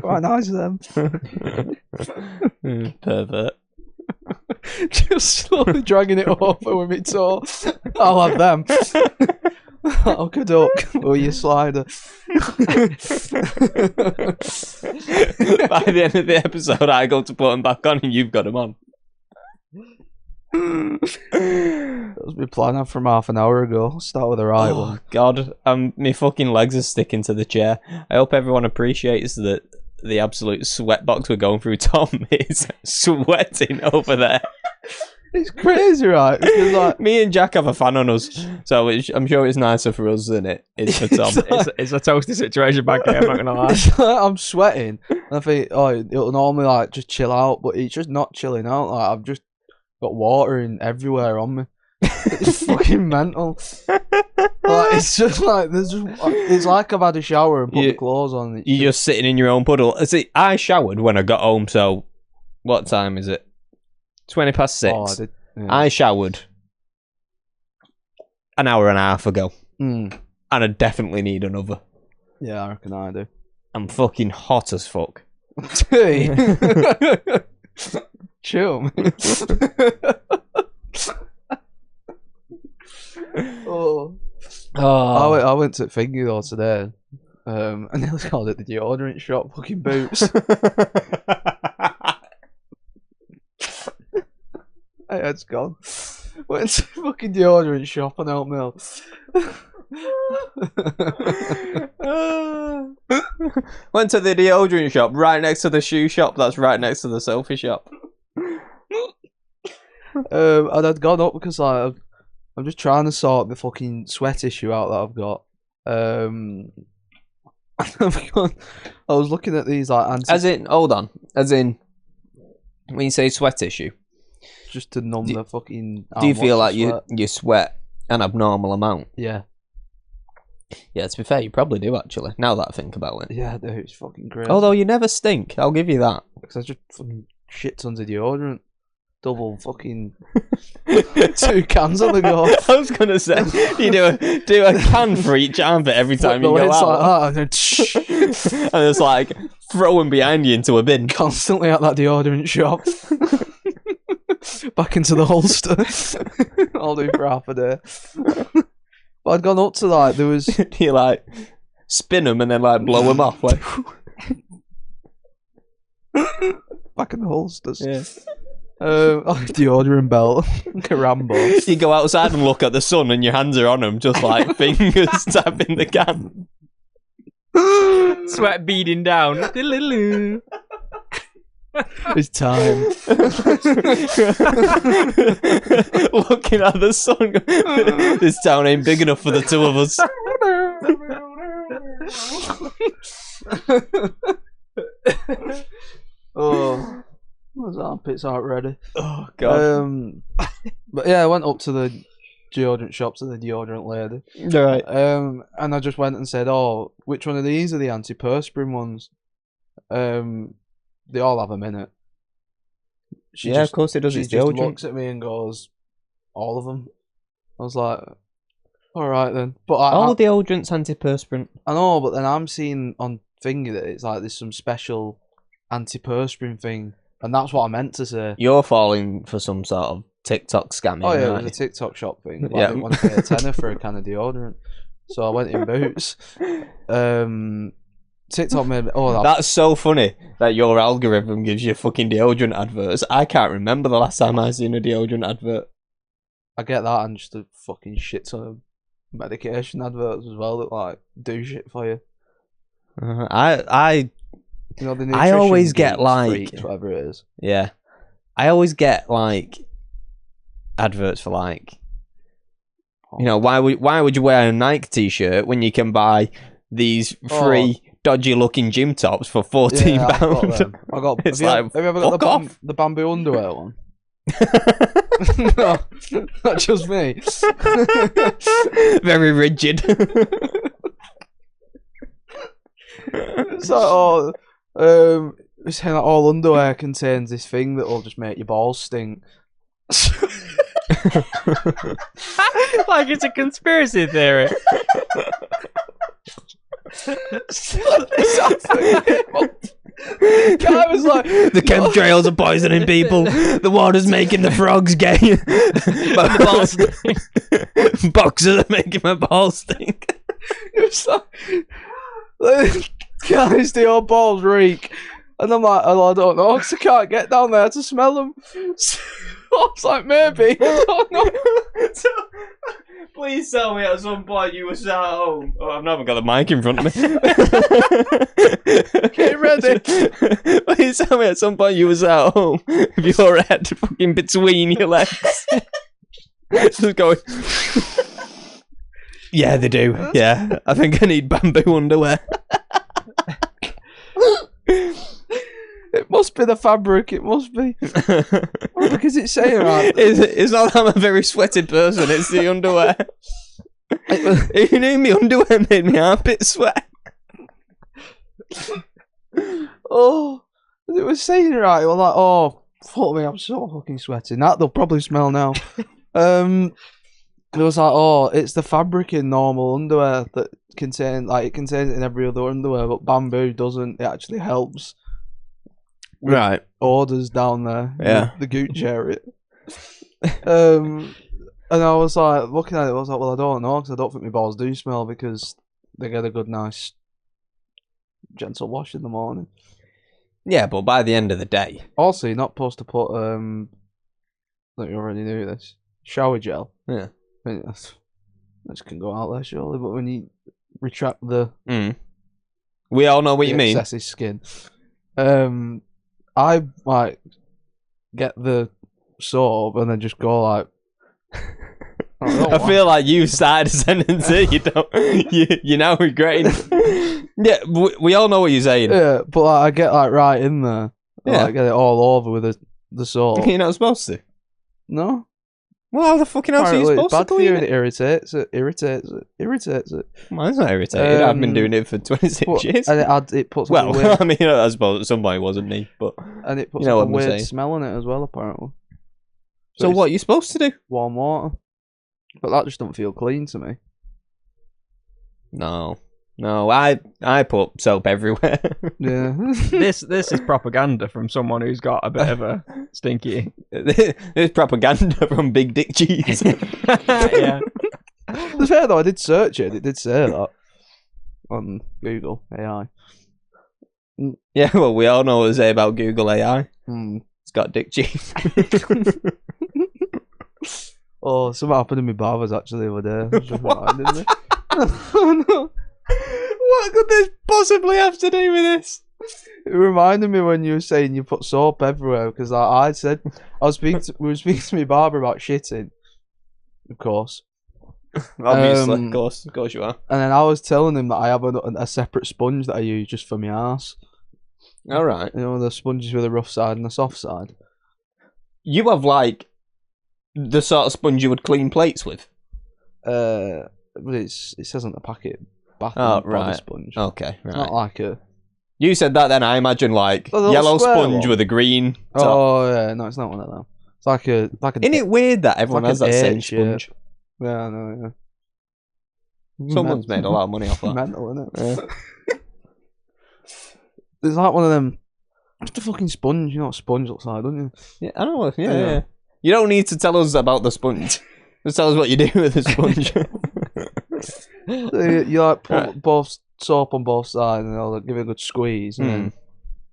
Quite nice of them. Pervert. Just slowly dragging it over with me toe. I'll have them. I'll caduck or you slider. By the end of the episode, I go to put them back on and you've got them on. That was my plan from half an hour ago. Start with the right one. God, my fucking legs are sticking to the chair. I hope everyone appreciates that the absolute sweatbox we're going through. Tom is sweating over there. It's crazy, right? Because, like, me and Jack have a fan on us, so I'm sure it's nicer for us than it is for Tom. It's a toasty situation back here, I'm not gonna lie. it's like I'm sweating, and I think, it'll normally like just chill out, but it's just not chilling out. Like I've just got water in everywhere on me. It's fucking mental. Like it's just like it's like I've had a shower and put the clothes on. You're just sitting in your own puddle. See, I showered when I got home. So, what time is it? 6:20. Oh, I showered an hour and a half ago, and I definitely need another. Yeah, I reckon I do. I'm fucking hot as fuck. Chill, man. I went to Thingy though today, and they called it the deodorant shop. Fucking boots. Hey, it's gone. Went to the fucking deodorant shop on Elm Mill. Went to the deodorant shop right next to the shoe shop. That's right next to the selfie shop. And I'd gone up because I'm just trying to sort the fucking sweat issue out that I've got. I was looking at these like antics. As in, when you say sweat issue, just to numb the fucking. Do you feel like you sweat an abnormal amount? Yeah. Yeah, to be fair, you probably do actually. Now that I think about it. Yeah, dude, it's fucking crazy. Although you never stink, I'll give you that. Because I just fucking shit tons of deodorant. double fucking 2 cans on the go. I was gonna say you do a can for each armpit every time you go out, like that, and it's like throwing behind you into a bin. Constantly at that deodorant shop. Back into the holster. I'll do for half a day. But I'd gone up to like there was. You like spin them and then like blow them off like. Back in the holsters. Yeah. Deodorant belt. Like a Rambo. You go outside and look at the sun and your hands are on them, just like fingers tapping the can. Sweat beading down. It's time. Looking at the sun. This town ain't big enough for the 2 of us. Oh, those armpits aren't ready. Oh god. But yeah, I went up to the deodorant shop to the deodorant lady. Right. And I just went and said, "Oh, which one of these are the antiperspirant ones?" They all have a minute. Of course it does. She It's just deodorant. looks at me and goes, "All of them." I was like, "All right then." But All deodorant's antiperspirant. I know, but then I'm seeing on Thingy that it's like there's some special antiperspirant thing, and that's what I meant to say. You're falling for some sort of TikTok scamming. Oh yeah, right? it was a TikTok shop thing. Like, Yeah. I didn't want to pay a tenner for a can of deodorant, so I went in Boots. TikTok made me. Oh, That's so funny that your algorithm gives you fucking deodorant adverts. I can't remember the last time I seen a deodorant advert. I get that, and just a fucking shit ton of medication adverts as well that like do shit for you. I You know, the I always nutrition get geeks, like freaks, whatever it is. yeah, I always get like adverts for like, you know, why would you wear a Nike t-shirt when you can buy these free dodgy looking gym tops for £14? I got. It's Have you ever got fuck off. the bamboo underwear one? No, not just me. Very rigid. It's like, it's saying that all underwear contains this thing that will just make your balls stink. Like it's a conspiracy theory. The guy was like, the chemtrails are poisoning people. The water's making the frogs gay. Boxers are making my balls stink. it was like, guys, do your balls reek? And I'm like, oh, I don't know, because I can't get down there to smell them. So I was like, maybe. I don't know. Please tell me at some point you were sat at home. Oh, I've never got the mic in front of me. Get ready. Please tell me at some point you were sat at home with your head fucking between your legs. Just going. Yeah, they do. Yeah, I think I need bamboo underwear. It must be the fabric, it must be. Because it's saying right. It's not that I'm a very sweaty person, it's the underwear. You know, my underwear made me armpit sweat. Oh, it was saying right. Well, like, oh, fuck me, I'm so fucking sweating. That they'll probably smell now. It was like, oh, it's the fabric in normal underwear that contains it contains it in every other underwear, but bamboo doesn't. It actually helps. Right. Orders down there. Yeah. The gooch area. And I was like, looking at it, I was like, well, I don't know, because I don't think my balls do smell, because they get a good, nice, gentle wash in the morning. Yeah, but by the end of the day. Also, you're not supposed to put, like you already knew this, shower gel. Yeah. I mean, that can go out there, surely, but when you retract the... We all know what you mean. Excessive skin. I like get the soap and then just go like. I feel like you started a sentence here. You're now regretting. Yeah, we all know what you're saying. Yeah, but like, I get like right in there. Yeah, get it all over with the soap. You're not supposed to. No. Well, how the fucking else are you supposed to clean it? It irritates it. Mine's not irritated. I've been doing it for 26 years. And it puts. Well, weird, I mean, I suppose at some point it wasn't me, but and it puts you know a what I'm weird saying. smell in it as well. Apparently. So what are you supposed to do? Warm water. But that just don't feel clean to me. No, I put soap everywhere. Yeah. This is propaganda from someone who's got a bit of a stinky. It's propaganda from Big Dick Cheese. Yeah. To be fair though, I did search it. It did say that on Google AI. Yeah, well, we all know what to say about Google AI. Hmm. It's got dick cheese. Oh, something happened in my barbers actually the other day. It just reminded me. Oh, no. What could this possibly have to do with this? It reminded me when you were saying you put soap everywhere because I said we were speaking to my barber about shitting, of course. Obviously, of course you are. And then I was telling him that I have a separate sponge that I use just for my arse. All right. You know, the sponges with the rough side and the soft side. You have like the sort of sponge you would clean plates with. But it says on the packet, Oh, body right. sponge. Okay, It's right. not like a. You said that, then I imagine like The little yellow square sponge one. with a green top. Oh yeah, no, it's not one of them. It's like a Isn't it weird that everyone like has an that same H shape. sponge? Yeah, I know. Yeah. Someone's made a lot of money off that. Mental, isn't it? Yeah. It's like one of them. Just a fucking sponge. You know what a sponge looks like, don't you? Yeah, I know. Yeah, Yeah. yeah. You don't need to tell us about the sponge. Just tell us what you do with the sponge. So you like put Right. both soap on both sides, and I'll give it a good squeeze, and Mm. then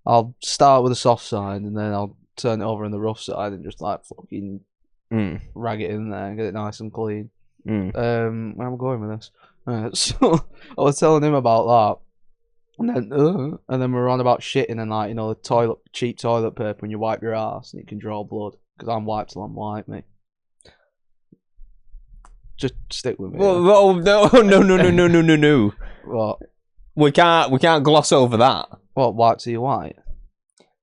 I'll start with the soft side, and then I'll turn it over on the rough side, and just like fucking rag it in there, and get it nice and clean. Where am I going with this? So I was telling him about that, and then we were on about shitting and like, you know, the cheap toilet paper when you wipe your ass and it can draw blood, because I'm wiped till I'm white, mate. Just stick with me. Well, no. What? We can't gloss over that. What? White till you're white?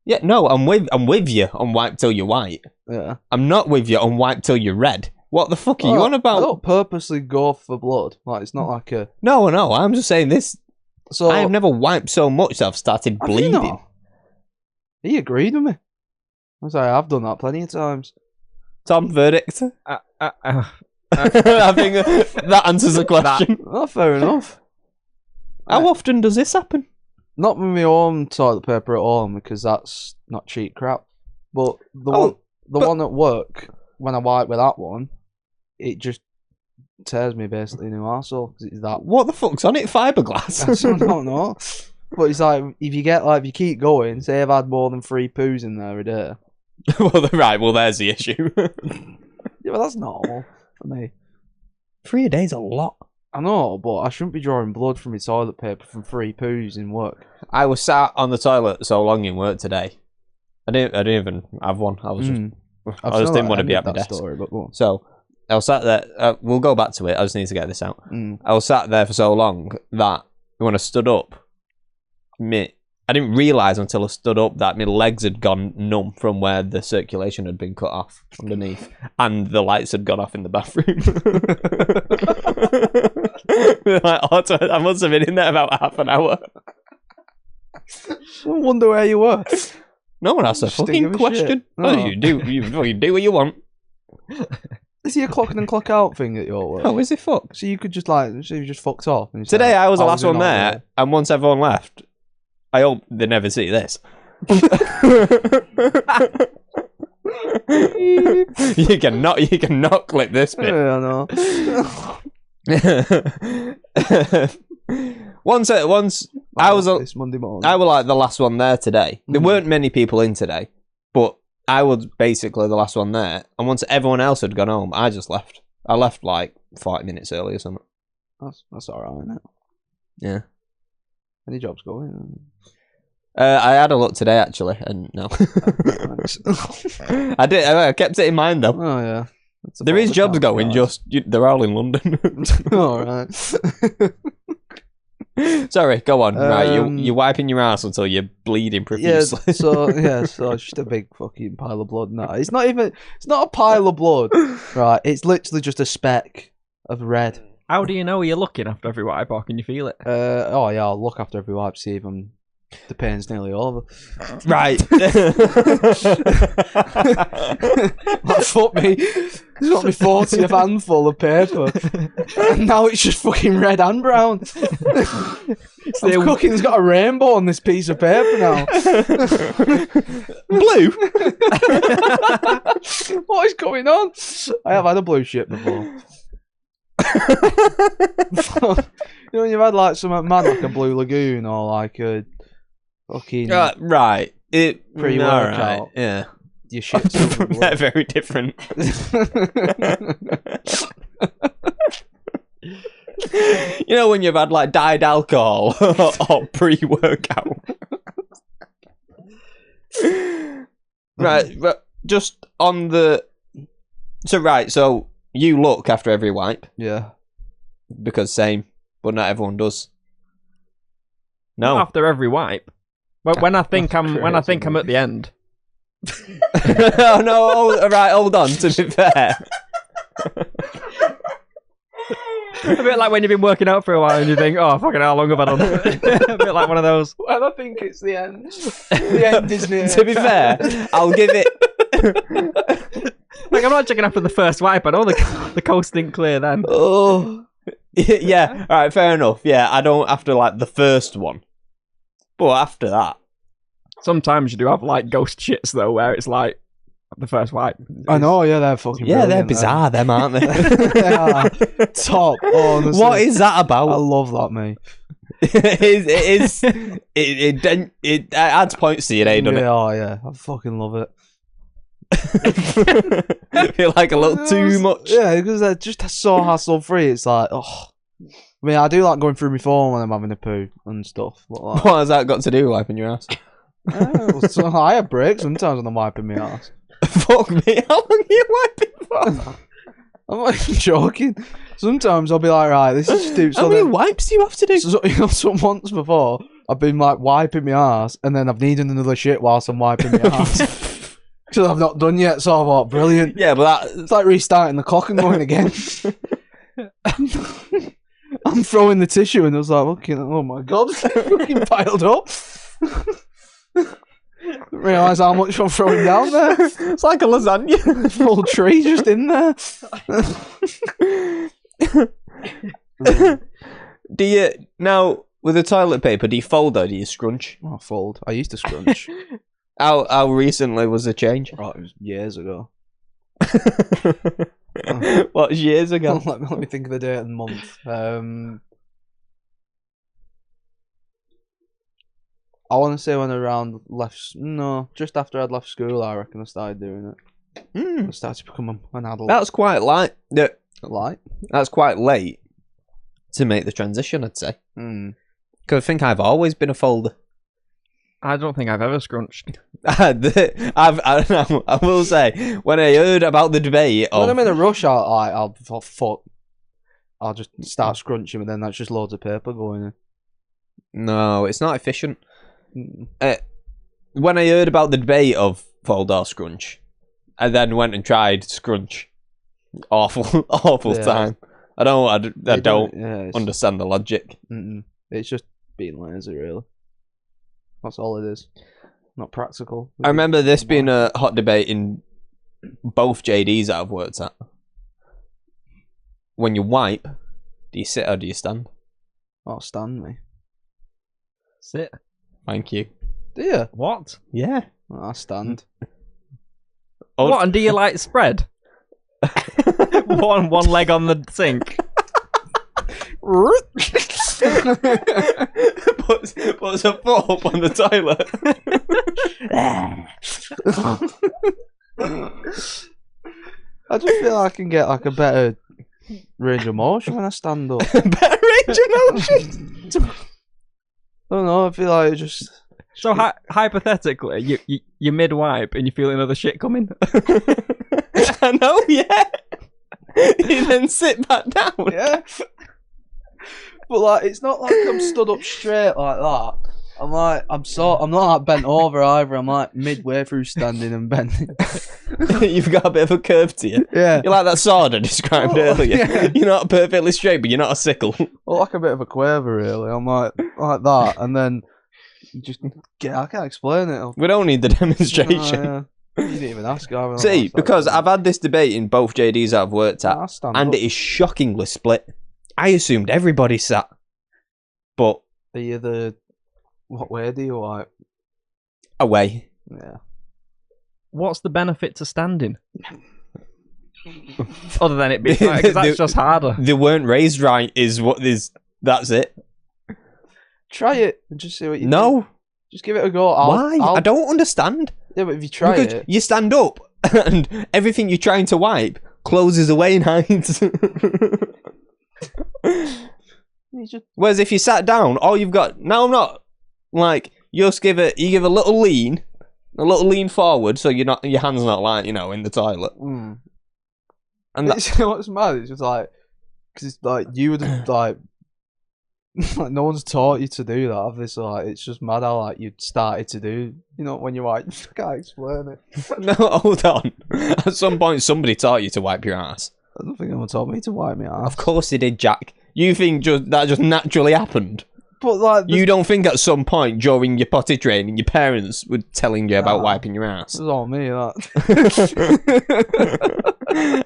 Yeah, no, I'm with you on wipe till you're white. Yeah. I'm not with you on wipe till you're red. What the fuck are you on I about? don't purposely go for blood. Like, it's not like a. No, I'm just saying this. So I have never wiped so much that I've started Have you bleeding. not? He agreed with me. I say I've done that plenty of times. Tom, verdict. I think that answers the question. Oh, fair enough. How often does this happen? Not with my own toilet paper at home because that's not cheap crap. But the one at work, when I wipe with that one, it just tears me basically a new arsehole because it's that. What the fuck's on it? Fiberglass? I don't know. But it's like if you keep going, say I've had more than 3 poos in there a day. well, there's the issue. Yeah, but that's normal for me. 3 a day's a lot. I know, but I shouldn't be drawing blood from my toilet paper from 3 poos in work. I was sat on the toilet so long in work today. I didn't even have one. I just didn't want to be at my desk. Story, but go on. So I was sat there. We'll go back to it. I just need to get this out. I was sat there for so long that when I stood up, I didn't realise until I stood up that my legs had gone numb from where the circulation had been cut off underneath, and the lights had gone off in the bathroom. I must have been in there about half an hour. I wonder where you were. No one asked a fucking question. No. Oh, you do what you want. Is he a clock in and clock out thing at your work? Oh, is it fucked? So you could just you just fucked off. And Today I was the last doing one all there, and once everyone left, I hope they never see this. You cannot clip this bit. Yeah, I know. once I was this Monday morning. I was like the last one there today. There weren't many people in today, but I was basically the last one there. And once everyone else had gone home, I just left. I left like 40 minutes early or something. That's alright, isn't it? Yeah. Any jobs going? I had a look today actually, and no. I did. I kept it in mind though. Oh yeah. There is jobs going. Just they're all in London. All right. Sorry, go on. Right, you're wiping your ass until you're bleeding profusely. So it's just a big fucking pile of blood. No, it's not a pile of blood, right? It's literally just a speck of red. How do you know you're looking after every wipe, or can you feel it? Oh yeah, I'll look after every wipe, see if I'm The pain's nearly over. Right. Like, fuck me. This got me 40th handful of paper. And now it's just fucking red and brown. Cooking's got a rainbow on this piece of paper now. Blue? What is going on? I have had a blue shit before. You know, when you've had like something mad like a blue lagoon or like a fucking right. pre-workout. Right. Yeah. Your shit's They're very different. You know when you've had like dyed alcohol or pre-workout. Right, but just on the so you look after every wipe. Yeah. Because same, but not everyone does. No. Not after every wipe. But when I think I'm at the end. Oh no, right, hold on, to be fair. A bit like when you've been working out for a while and you think, oh, fucking how long have I done? A bit like one of those. Well, I think it's the end. The end is near. To be fair, I'll give it... Like, I'm not checking after the first wipe. I know the coast didn't clear then. Oh. Yeah, alright, fair enough. Yeah, I don't after like the first one. But after that. Sometimes you do have like ghost shits though, where it's like the first wipe. I know, yeah, they're fucking they're bizarre, them, aren't they? They are top. Honestly. What is that about? I love that, mate. It adds points to your day, doesn't it? Oh yeah, I fucking love it. I feel like a little too much. Yeah, because they're just so hassle free. It's like, oh. I mean, I do like going through my phone when I'm having a poo and stuff. Like What has that got to do with wiping your ass? So I have breaks sometimes when I'm wiping my ass. Fuck me, how long are you wiping for? I'm not even joking. Sometimes I'll be like, right, this is stupid. How many wipes do you have to do? So, you know, so once before, I've been like wiping my ass, and then I've needed another shit whilst I'm wiping my ass. Because I've not done yet, so I thought, brilliant. Yeah, but It's like restarting the clock and going again. I'm throwing the tissue, and I was like, oh my god, fucking piled up. Realise how much I'm throwing down there. It's like a lasagna. Full tree just in there. Do you now with the toilet paper? Do you fold or do you scrunch? Oh, fold. I used to scrunch. How recently was the change? Oh, it was years ago. What, years ago? Let me think of the date and month. I want to say when around just after I'd left school, I reckon I started doing it. I started to become an adult. That's quite light. Light? That's quite late to make the transition, I'd say. Because I think I've always been a folder. I don't think I've ever scrunched. I will say, when I heard about the debate when I'm in a rush, I'll just start scrunching, and then that's just loads of paper going in. No, it's not efficient. When I heard about the debate of fold or scrunch, I then went and tried scrunch. Awful time. I don't understand the logic. It's just being lazy, really. That's all it is. Not practical. I remember this being a hot debate in both JDs that I've worked at. When you wipe, do you sit or do you stand? Oh, stand me. Sit. Thank you. Do you? What? Yeah. I stand. What? And do you like spread? one leg on the sink. Puts a foot up on the toilet. I just feel like I can get like a better range of motion when I stand up. Better range of motion? I don't know, I feel like it just... So hypothetically, you mid-wipe and you feel another shit coming? I know, yeah. You then sit back down. Yeah. But like, it's not like I'm stood up straight like that. I'm not like bent over either. I'm like midway through standing and bending. You've got a bit of a curve to you. Yeah. You're like that sword I described earlier. Yeah. You're not perfectly straight, but you're not a sickle. Well, like a bit of a quaver, really. I'm like that, and then You just I can't explain it. We don't need the demonstration. Oh, yeah. You didn't even ask. See, because I've had this debate in both JDs I've worked at, and it is shockingly split. I assumed everybody sat, but are you what way do you like? Away. Yeah. What's the benefit to standing? Other than it being because that's just harder. They weren't raised right. That's it. Try it and just see what you No. do. Just give it a go. Why? I don't understand. Yeah, but if you try because you stand up and everything you're trying to wipe closes away and hides. Whereas if you sat down, all you've got... No, I'm not. Like, you give a little lean forward so your hand's not like, in the toilet. Mm. And what's mad? It's just like... Because it's like, you would have, like... Like, no one's taught you to do that, obviously. Like, it's just mad how, like, you started to do, when you're like, I can't explain it. No, hold on. At some point, somebody taught you to wipe your ass. I don't think anyone taught me to wipe my ass. Of course they did, Jack. You think that just naturally happened? But, like... You don't think at some point during your potty training, your parents were telling you about wiping your ass? It was all me, that.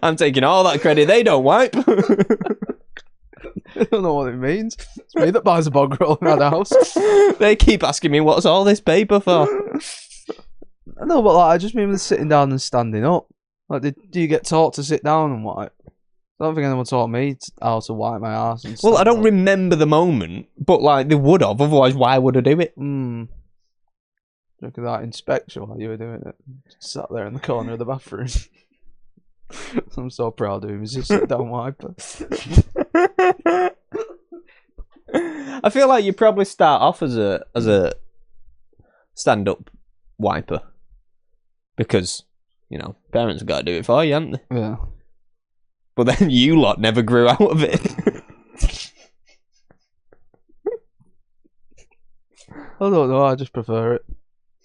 I'm taking all that credit. They don't wipe. I don't know what it means. It's me that buys a bog roll in that house. They keep asking me, what's all this paper for? No, but like, I just mean with sitting down and standing up. Like, do you get taught to sit down and wipe? I don't think anyone taught me how to wipe my ass. And well, I don't remember the moment, but like they would have. Otherwise, why would I do it? Look at that inspection while you were doing it. Just sat there in the corner of the bathroom. I'm so proud of him. He's just sit down wiper. I feel like you probably start off as a stand-up wiper because parents have got to do it for you, haven't they? Yeah. But then you lot never grew out of it. I don't know. I just prefer it.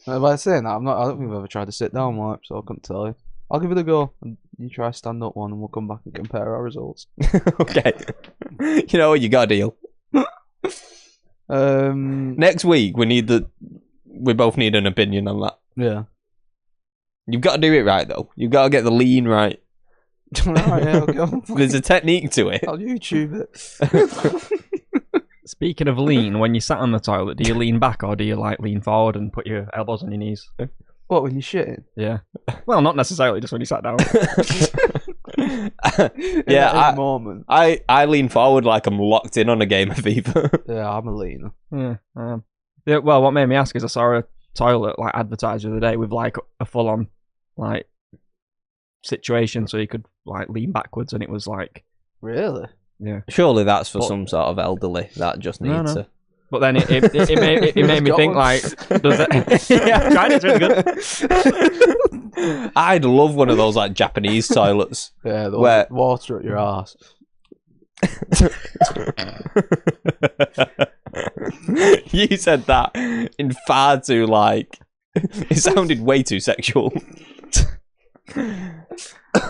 By saying that, I don't think I've ever tried to sit down wipe, so I couldn't tell you. I'll give it a go. And you try stand up one, and we'll come back and compare our results. Okay. You know what? You got a deal. Next week we both need an opinion on that. Yeah. You've got to do it right though. You've got to get the lean right. Alright, yeah, I'll go. There's a technique to it. I'll YouTube it. Speaking of lean, when you sat on the toilet, do you lean back or do you like lean forward and put your elbows on your knees? What, when you're shitting? Yeah. Well, not necessarily just when you sat down. Yeah, moment. I lean forward like I'm locked in on a game of FIFA. Yeah, I'm a leaner. Yeah, well, what made me ask is I saw a toilet like advertised the other day with like a full-on like situation, so you could like lean backwards, and it was like, really? Yeah. Surely that's for some sort of elderly that just needs to. But then it made me think like, does it? Yeah, I tried it. It's really good. I'd love one of those like Japanese toilets. Yeah, where water at your ass. You said that in far too like. It sounded way too sexual.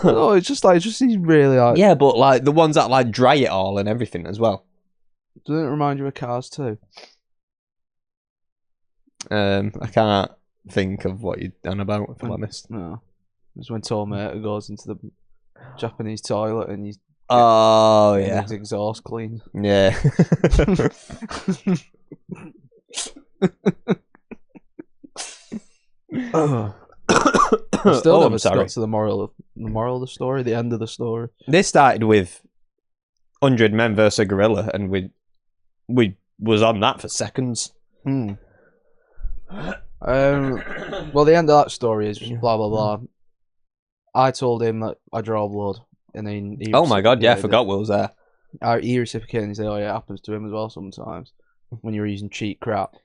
No, it just seems really like. Yeah, but like the ones that like dry it all and everything as well. Doesn't it remind you of Cars too? I can't think of what you're on about, if I'm honest. No. It's when Tormater goes into the Japanese toilet and he's his exhaust clean. Yeah. Still never got to the moral of the story, the end of the story. This started with 100 men versus a gorilla, and we was on that for seconds. Well, the end of that story is blah blah blah. I told him that I draw blood, and then oh my god, yeah, I forgot Will was there. He reciprocated and he said, "Oh yeah, it happens to him as well sometimes when you're using cheap crap."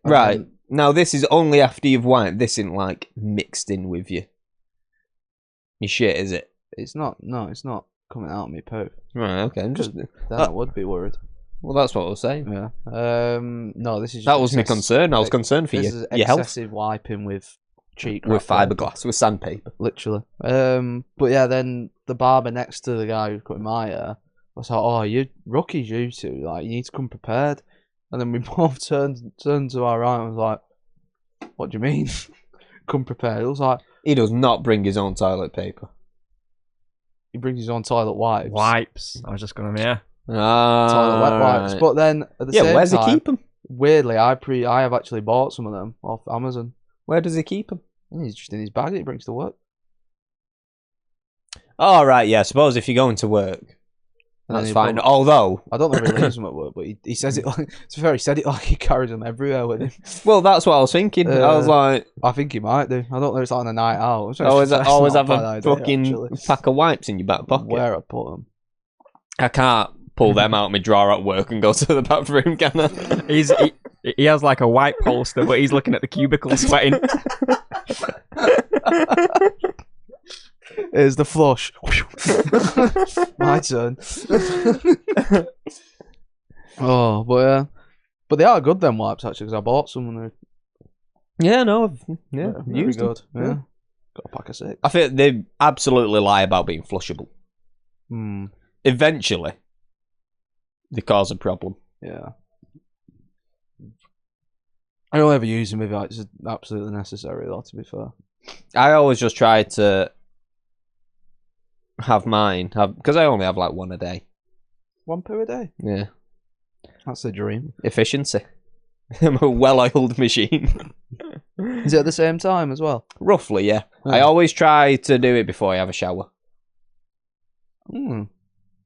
Right. Now this is only after you've wiped. This isn't like mixed in with your shit, is it? It's not. No, it's not coming out of me poo. Right. Okay. I'm just. Then I would be worried. Well, that's what I was saying. Yeah. No, this is. That was my concern. I was concerned for your health. Excessive wiping with cheap crap. With fiberglass, with sandpaper, literally. But yeah, then the barber next to the guy who's cutting my hair was like, "Oh, you rookies, you two. Like, you need to come prepared." And then we both turned to our right and was like, what do you mean? Come prepared. It was like... He does not bring his own toilet paper. He brings his own toilet wipes. Wipes. I was just going to, yeah. Toilet wet wipes. But then, at the same time... where's he keep them? Weirdly, I have actually bought some of them off Amazon. Where does he keep them? He's just in his bag that he brings to work. Oh, right, yeah. I suppose if you're going to work, that's fine. Although... I don't know if he leaves them at work, but he says it like... To be fair, he said it like he carries them everywhere with him. Well, that's what I was thinking. I was like... I think he might do. I don't know if it's like on a night out. Always have a fucking pack of wipes in your back pocket. Where I put them. I can't pull them out of my drawer at work and go to the bathroom, can I? He has like a wipe holster, but he's looking at the cubicle sweating. Here's the flush. My turn. Oh, but they are good, them wipes, actually, because I bought some and they're... Yeah, no, really good. Yeah. Got a pack of 6. I think they absolutely lie about being flushable. Eventually, they cause a problem. Yeah. I don't ever use them if it's absolutely necessary, though, to be fair. I always just try to have mine, because I only have like one a day. 1 per a day? Yeah. That's the dream. Efficiency. I'm a well-oiled machine. Is it at the same time as well? Roughly, yeah. I always try to do it before I have a shower.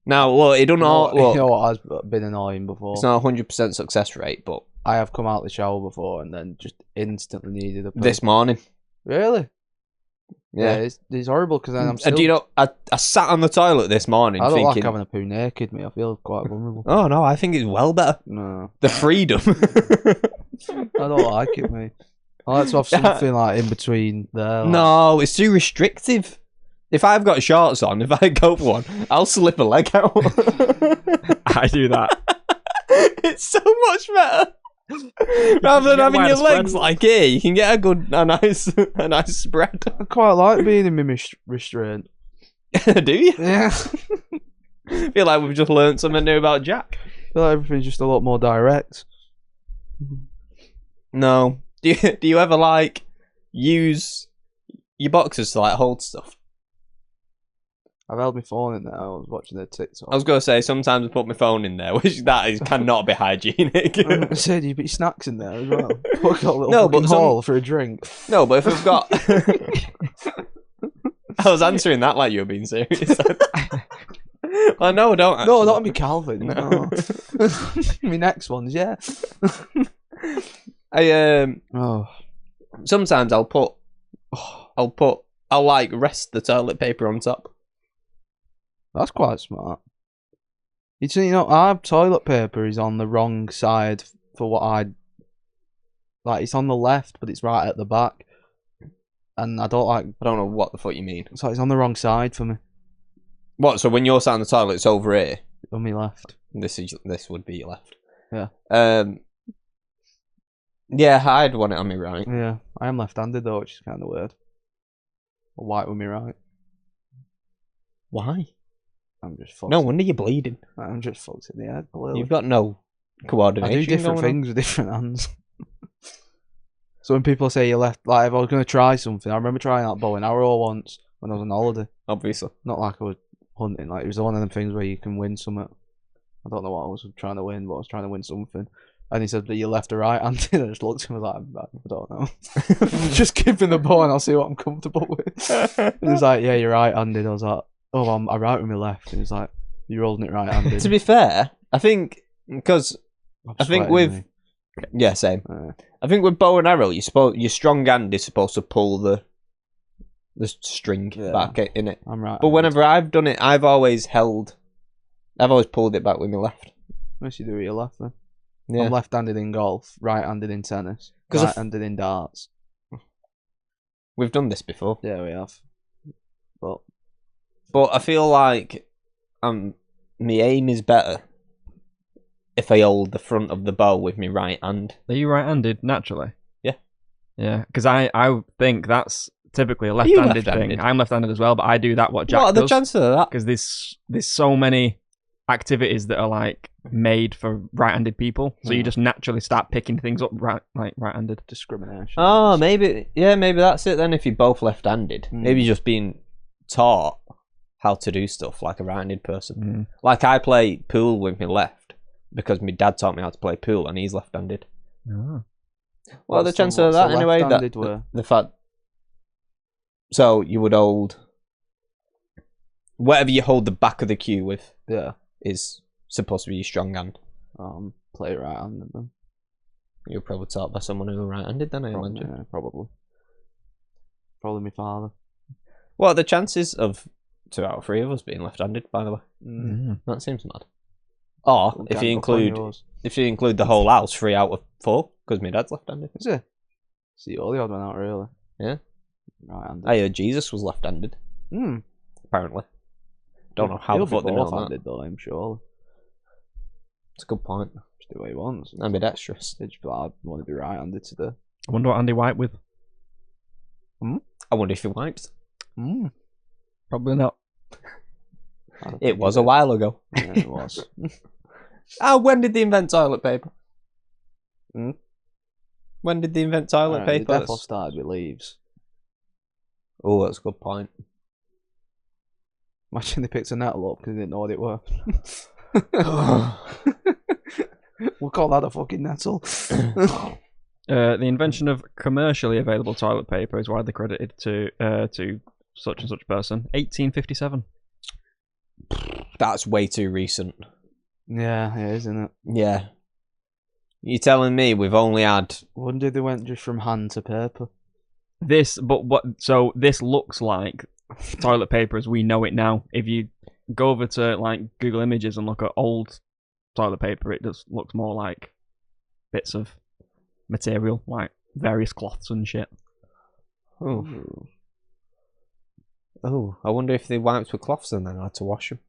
Now, look, it don't all... You know what has been annoying before? It's not a 100% success rate, but... I have come out the shower before and then just instantly needed a poo. This morning. Really? Yeah. It's horrible because then I'm still... Do you know, I sat on the toilet this morning I don't thinking... like having a poo naked, me. I feel quite vulnerable. Oh, no, I think it's well better. No. The freedom. I don't like it, mate. I like to have something like in between there. Like... No, it's too restrictive. If I've got shorts on, if I go for one, I'll slip a leg out. I do that. It's so much better. Rather than having your legs like here, you can get a nice spread. I quite like being in my restraint. Do you? Yeah. I feel like we've just learned something new about Jack. I feel like everything's just a lot more direct. No. Do you ever like use your boxers to like hold stuff? I've held my phone in there. I was watching the TikTok. I was going to say, sometimes I put my phone in there, which cannot be hygienic. I said you put your snacks in there as well. Put a little hole for a drink. No, but if we've got... I was answering that like you were being serious. Well, no, don't actually. No, not me Calvin. No. My next ones, yeah. Sometimes I'll like rest the toilet paper on top. That's quite smart. You know, our toilet paper is on the wrong side for what I like. It's on the left, but it's right at the back, and I don't know what the fuck you mean. So it's on the wrong side for me. What? So when you're sat on the toilet, it's over here. On my left. This would be your left. Yeah. Yeah, I'd want it on me right. Yeah, I am left-handed though, which is kind of weird. Or white with me right. Why? I'm just fucked. No wonder you're bleeding. I'm just fucked in the head. Clearly. You've got no coordination. I do different things with different hands. So when people say you left, like if I was going to try something, I remember trying that bow and arrow once when I was on holiday. Obviously. Not like I was hunting, like it was one of them things where you can win something. I don't know what I was trying to win, but I was trying to win something. And he said that you left or right handed. I just looked at him and was like, I don't know. Just give him the bow and I'll see what I'm comfortable with. He was like, yeah, you're right handed. I was like, oh, I'm right with my left. And he was like, you're holding it right handed. To be fair, I think because yeah, same. I think with bow and arrow, your strong hand is supposed to pull the string back in it. I'm right. But whenever I've done it, I've always pulled it back with my left. Unless you do it with your left then. Yeah. I'm left-handed in golf, right-handed in tennis, right-handed in darts. We've done this before. Yeah, we have. But I feel like my aim is better if I hold the front of the bow with my right hand. Are you right-handed naturally? Yeah. Yeah, because I think that's typically a left-handed thing. I'm left-handed as well, but I do that what Jack does. What are the chances of that? Because there's so many activities that are like made for right-handed people. So you just naturally start picking things up right-handed. Discrimination. Oh, maybe that's it then. If you're both left-handed, maybe you're just being taught how to do stuff like a right-handed person. Like I play pool with my left because my dad taught me how to play pool, and he's left-handed. Oh. Well, the chance of that anyway. The fact. So you would hold whatever you hold the back of the cue with. Yeah. Is supposed to be your strong hand. Play right-handed then. You're probably taught by someone who was right-handed then, I imagine. Yeah, probably. Probably my father. What are the chances of 2 out of 3 of us being left-handed, by the way? That seems mad. Or if you include the whole house, 3 out of 4, because my dad's left-handed. Is it? See, all the odd one out, really. Yeah. Right-handed. I heard Jesus was left-handed. Apparently. Don't know how the fuck they know that. Though, I'm sure. It's a good point. Just do what he wants. Ambidextrous. They just be like, I want to be right-handed today. I wonder what Andy wiped with. I wonder if he wiped. Probably not. It was a while ago. Yeah, it was. When did they invent toilet paper? When did they invent toilet paper? They definitely started with leaves. Oh, that's a good point. Imagine they picked a nettle up because they didn't know what it were. We'll call that a fucking nettle. The invention of commercially available toilet paper is widely credited to such and such person. 1857. That's way too recent. Yeah, it is, isn't it? Yeah. You're telling me we've only had... One day they went just from hand to paper. This looks like toilet paper as we know it now. If you go over to like Google Images and look at old toilet paper, it just looks more like bits of material, like various cloths and shit. Oh, I wonder if they wiped with cloths and then had to wash them.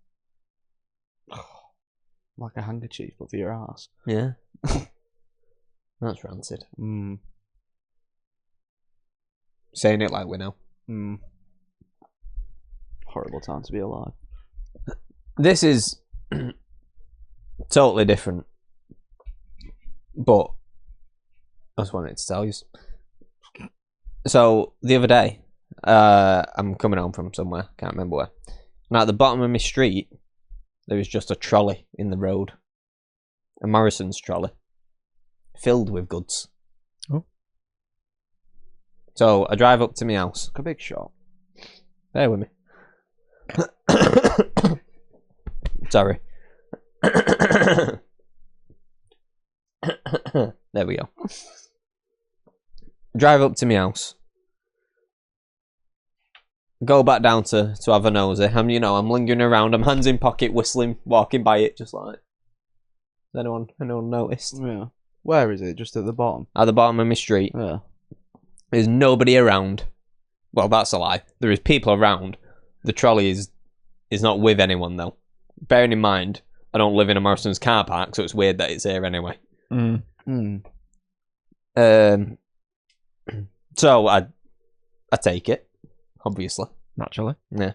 Like a handkerchief, but for your ass. Yeah. That's rancid. Saying it like we know. Horrible time to be alive. This is totally different, but I just wanted to tell you. So the other day, I'm coming home from somewhere, can't remember where, and at the bottom of my street there was just a trolley in the road, a Morrison's trolley, filled with goods. Oh. So I drive up to my house. Like a big shop. Bear with me. Sorry. There we go. Drive up to my house. Go back down to have a nosy. I'm lingering around. I'm hands in pocket, whistling, walking by it, just like. Has anyone noticed? Yeah. Where is it? Just at the bottom? At the bottom of my street. Yeah. There's nobody around. Well, that's a lie. There is people around. The trolley is not with anyone, though. Bearing in mind, I don't live in a Morrison's car park, so it's weird that it's here anyway. So I take it, obviously. Naturally. Yeah.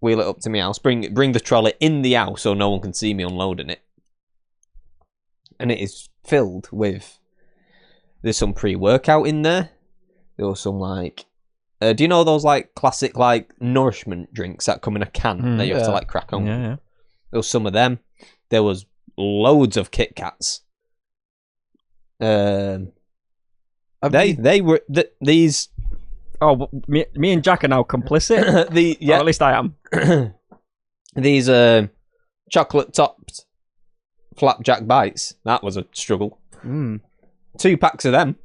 Wheel it up to my house. Bring the trolley in the house so no one can see me unloading it. And it is filled with... There's some pre-workout in there. There was some, like... do you know those, like, classic, like, nourishment drinks that come in a can that you have to, like, crack on? Yeah. There was some of them. There was loads of Kit Kats. They were... These... Oh, me and Jack are now complicit? Or at least I am. These chocolate-topped flapjack bites. That was a struggle. 2 packs of them.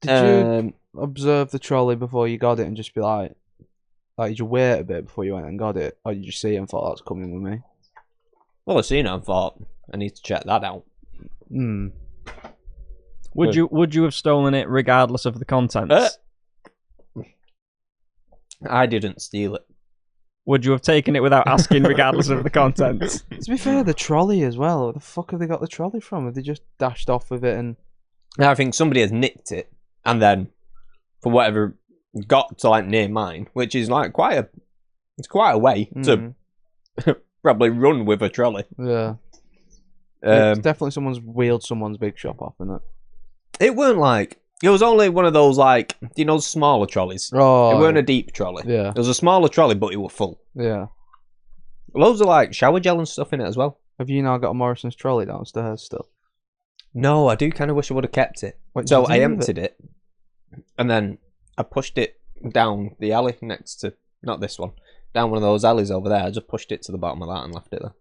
Did you observe the trolley before you got it and just be like, did you wait a bit before you went and got it? Or did you see it and thought, that's coming with me? Well, I seen it and thought, I need to check that out. Would you have stolen it regardless of the contents? I didn't steal it. Would you have taken it without asking regardless of the contents? To be fair, the trolley as well. Where the fuck have they got the trolley from? Have they just dashed off with it and... I think somebody has nicked it and then, for whatever, got to like near mine, which is like quite a way to probably run with a trolley. Yeah. It's definitely someone's wheeled someone's big shop off, isn't it? It weren't like... It was only one of those, like, you know, smaller trolleys. Oh, it weren't a deep trolley. Yeah. It was a smaller trolley, but it was full. Yeah. Loads of, like, shower gel and stuff in it as well. Have you now got a Morrison's trolley downstairs still? No, I do kind of wish I would have kept it. What So did you I do with emptied it, and then I pushed it down the alley next to... Not this one. Down one of those alleys over there. I just pushed it to the bottom of that and left it there.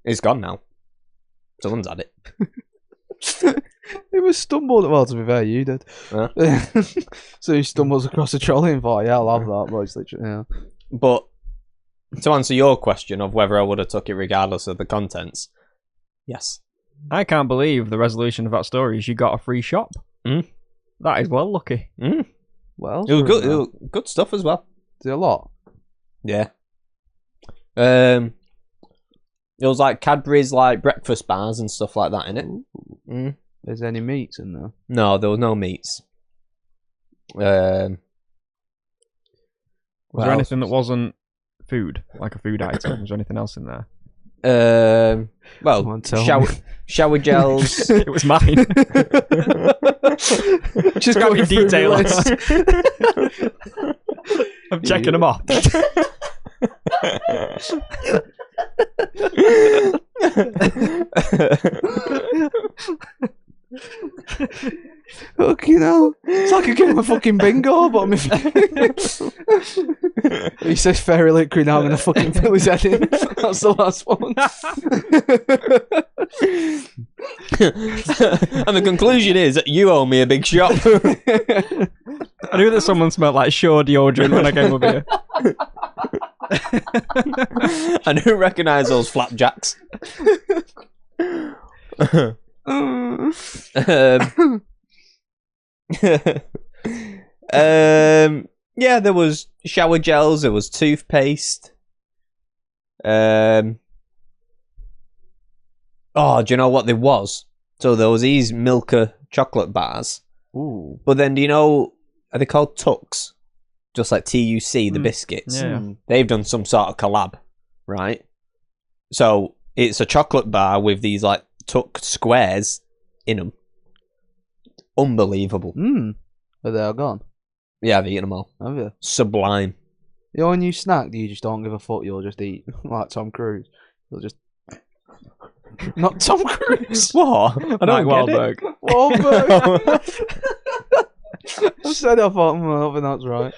It's gone now. Someone's had it. It was stumbled. Well, to be fair, you did. Yeah. So he stumbles across a trolley and thought, yeah, I'll have that. But it's literally, yeah. But to answer your question of whether I would have took it regardless of the contents, yes. I can't believe the resolution of that story is you got a free shop. Mm. That is well lucky. Mm. Well, It was good. It was good stuff as well. Did a lot. Yeah. It was like Cadbury's like breakfast bars and stuff like that in it. Mm. Is there any meats in there? No, there was no meats. Was there anything that wasn't food, like a food item? Was there anything else in there? Well, shower gels. It was mine. Just got me detail. I'm checking them off. Fucking hell. It's like a game of fucking bingo, but I'm he says fairy liquid, now I'm gonna fucking fill his head in. That's the last one. And the conclusion is that you owe me a big shop. I knew that someone smelled like Shaw deodorant when I came over here. I don't recognise those flapjacks. Yeah, there was shower gels, there was toothpaste. Oh, do you know what there was? So there was these Milka chocolate bars. Ooh. But then, do you know, are they called Tucks? Just like TUC, the biscuits. Yeah. They've done some sort of collab, right? So it's a chocolate bar with these like Tuck squares in them. Unbelievable. Are they all gone? Yeah, I've eaten them all. Have you? Sublime. You know, when you snack, you just don't give a fuck, you'll just eat. Like Tom Cruise. You'll just... Not Tom Cruise. What? I don't Mike get Wahlberg. it. Wahlberg. I said I thought, I don't think that's right.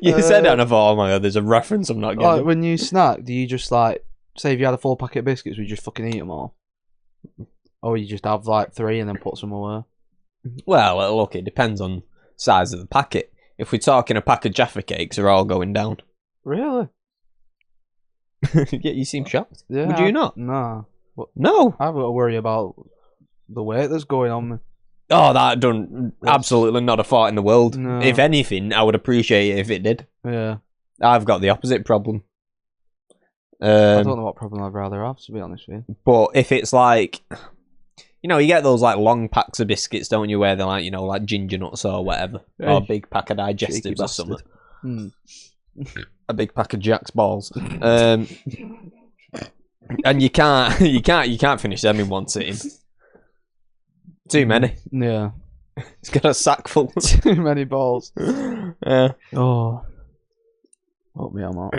You said that and I thought, oh my god, there's a reference I'm not getting. Like, when you snack, do you just like, say if you had a full packet of biscuits, would you just fucking eat them all? Or you just have like 3 and then put some away? Well, look, it depends on size of the packet. If we're talking a pack of Jaffa cakes, they're all going down. Really? Yeah, you seem shocked. Yeah. Would you not? Nah. No. I've got to worry about the weight that's going on me. Oh, that done absolutely not a thought in the world. No. If anything, I would appreciate it if it did. Yeah. I've got the opposite problem. I don't know what problem I'd rather have, to be honest with you. But if it's like, you know, you get those like long packs of biscuits, don't you, where they're like, you know, like ginger nuts or whatever, or a big pack of digestives or something. A big pack of Jack's balls, and you can't finish them in one sitting. Too many. Yeah. It's got a sack full. Too many balls. Yeah. Oh. Help me, I'm out.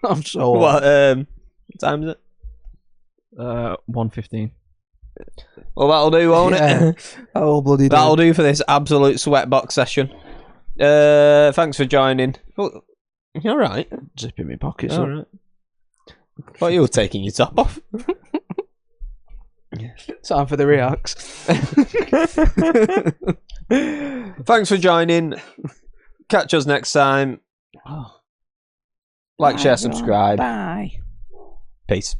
I'm so What time is it? 1:15. Well, that'll do, won't it? Oh, bloody That'll do for this absolute sweatbox session. Thanks for joining. Oh, you all right? Zipping my pockets All up. right. Thought you were taking your top off. Time for the reacts. Thanks for joining. Catch us next time. Like, share, subscribe. Bye. Peace.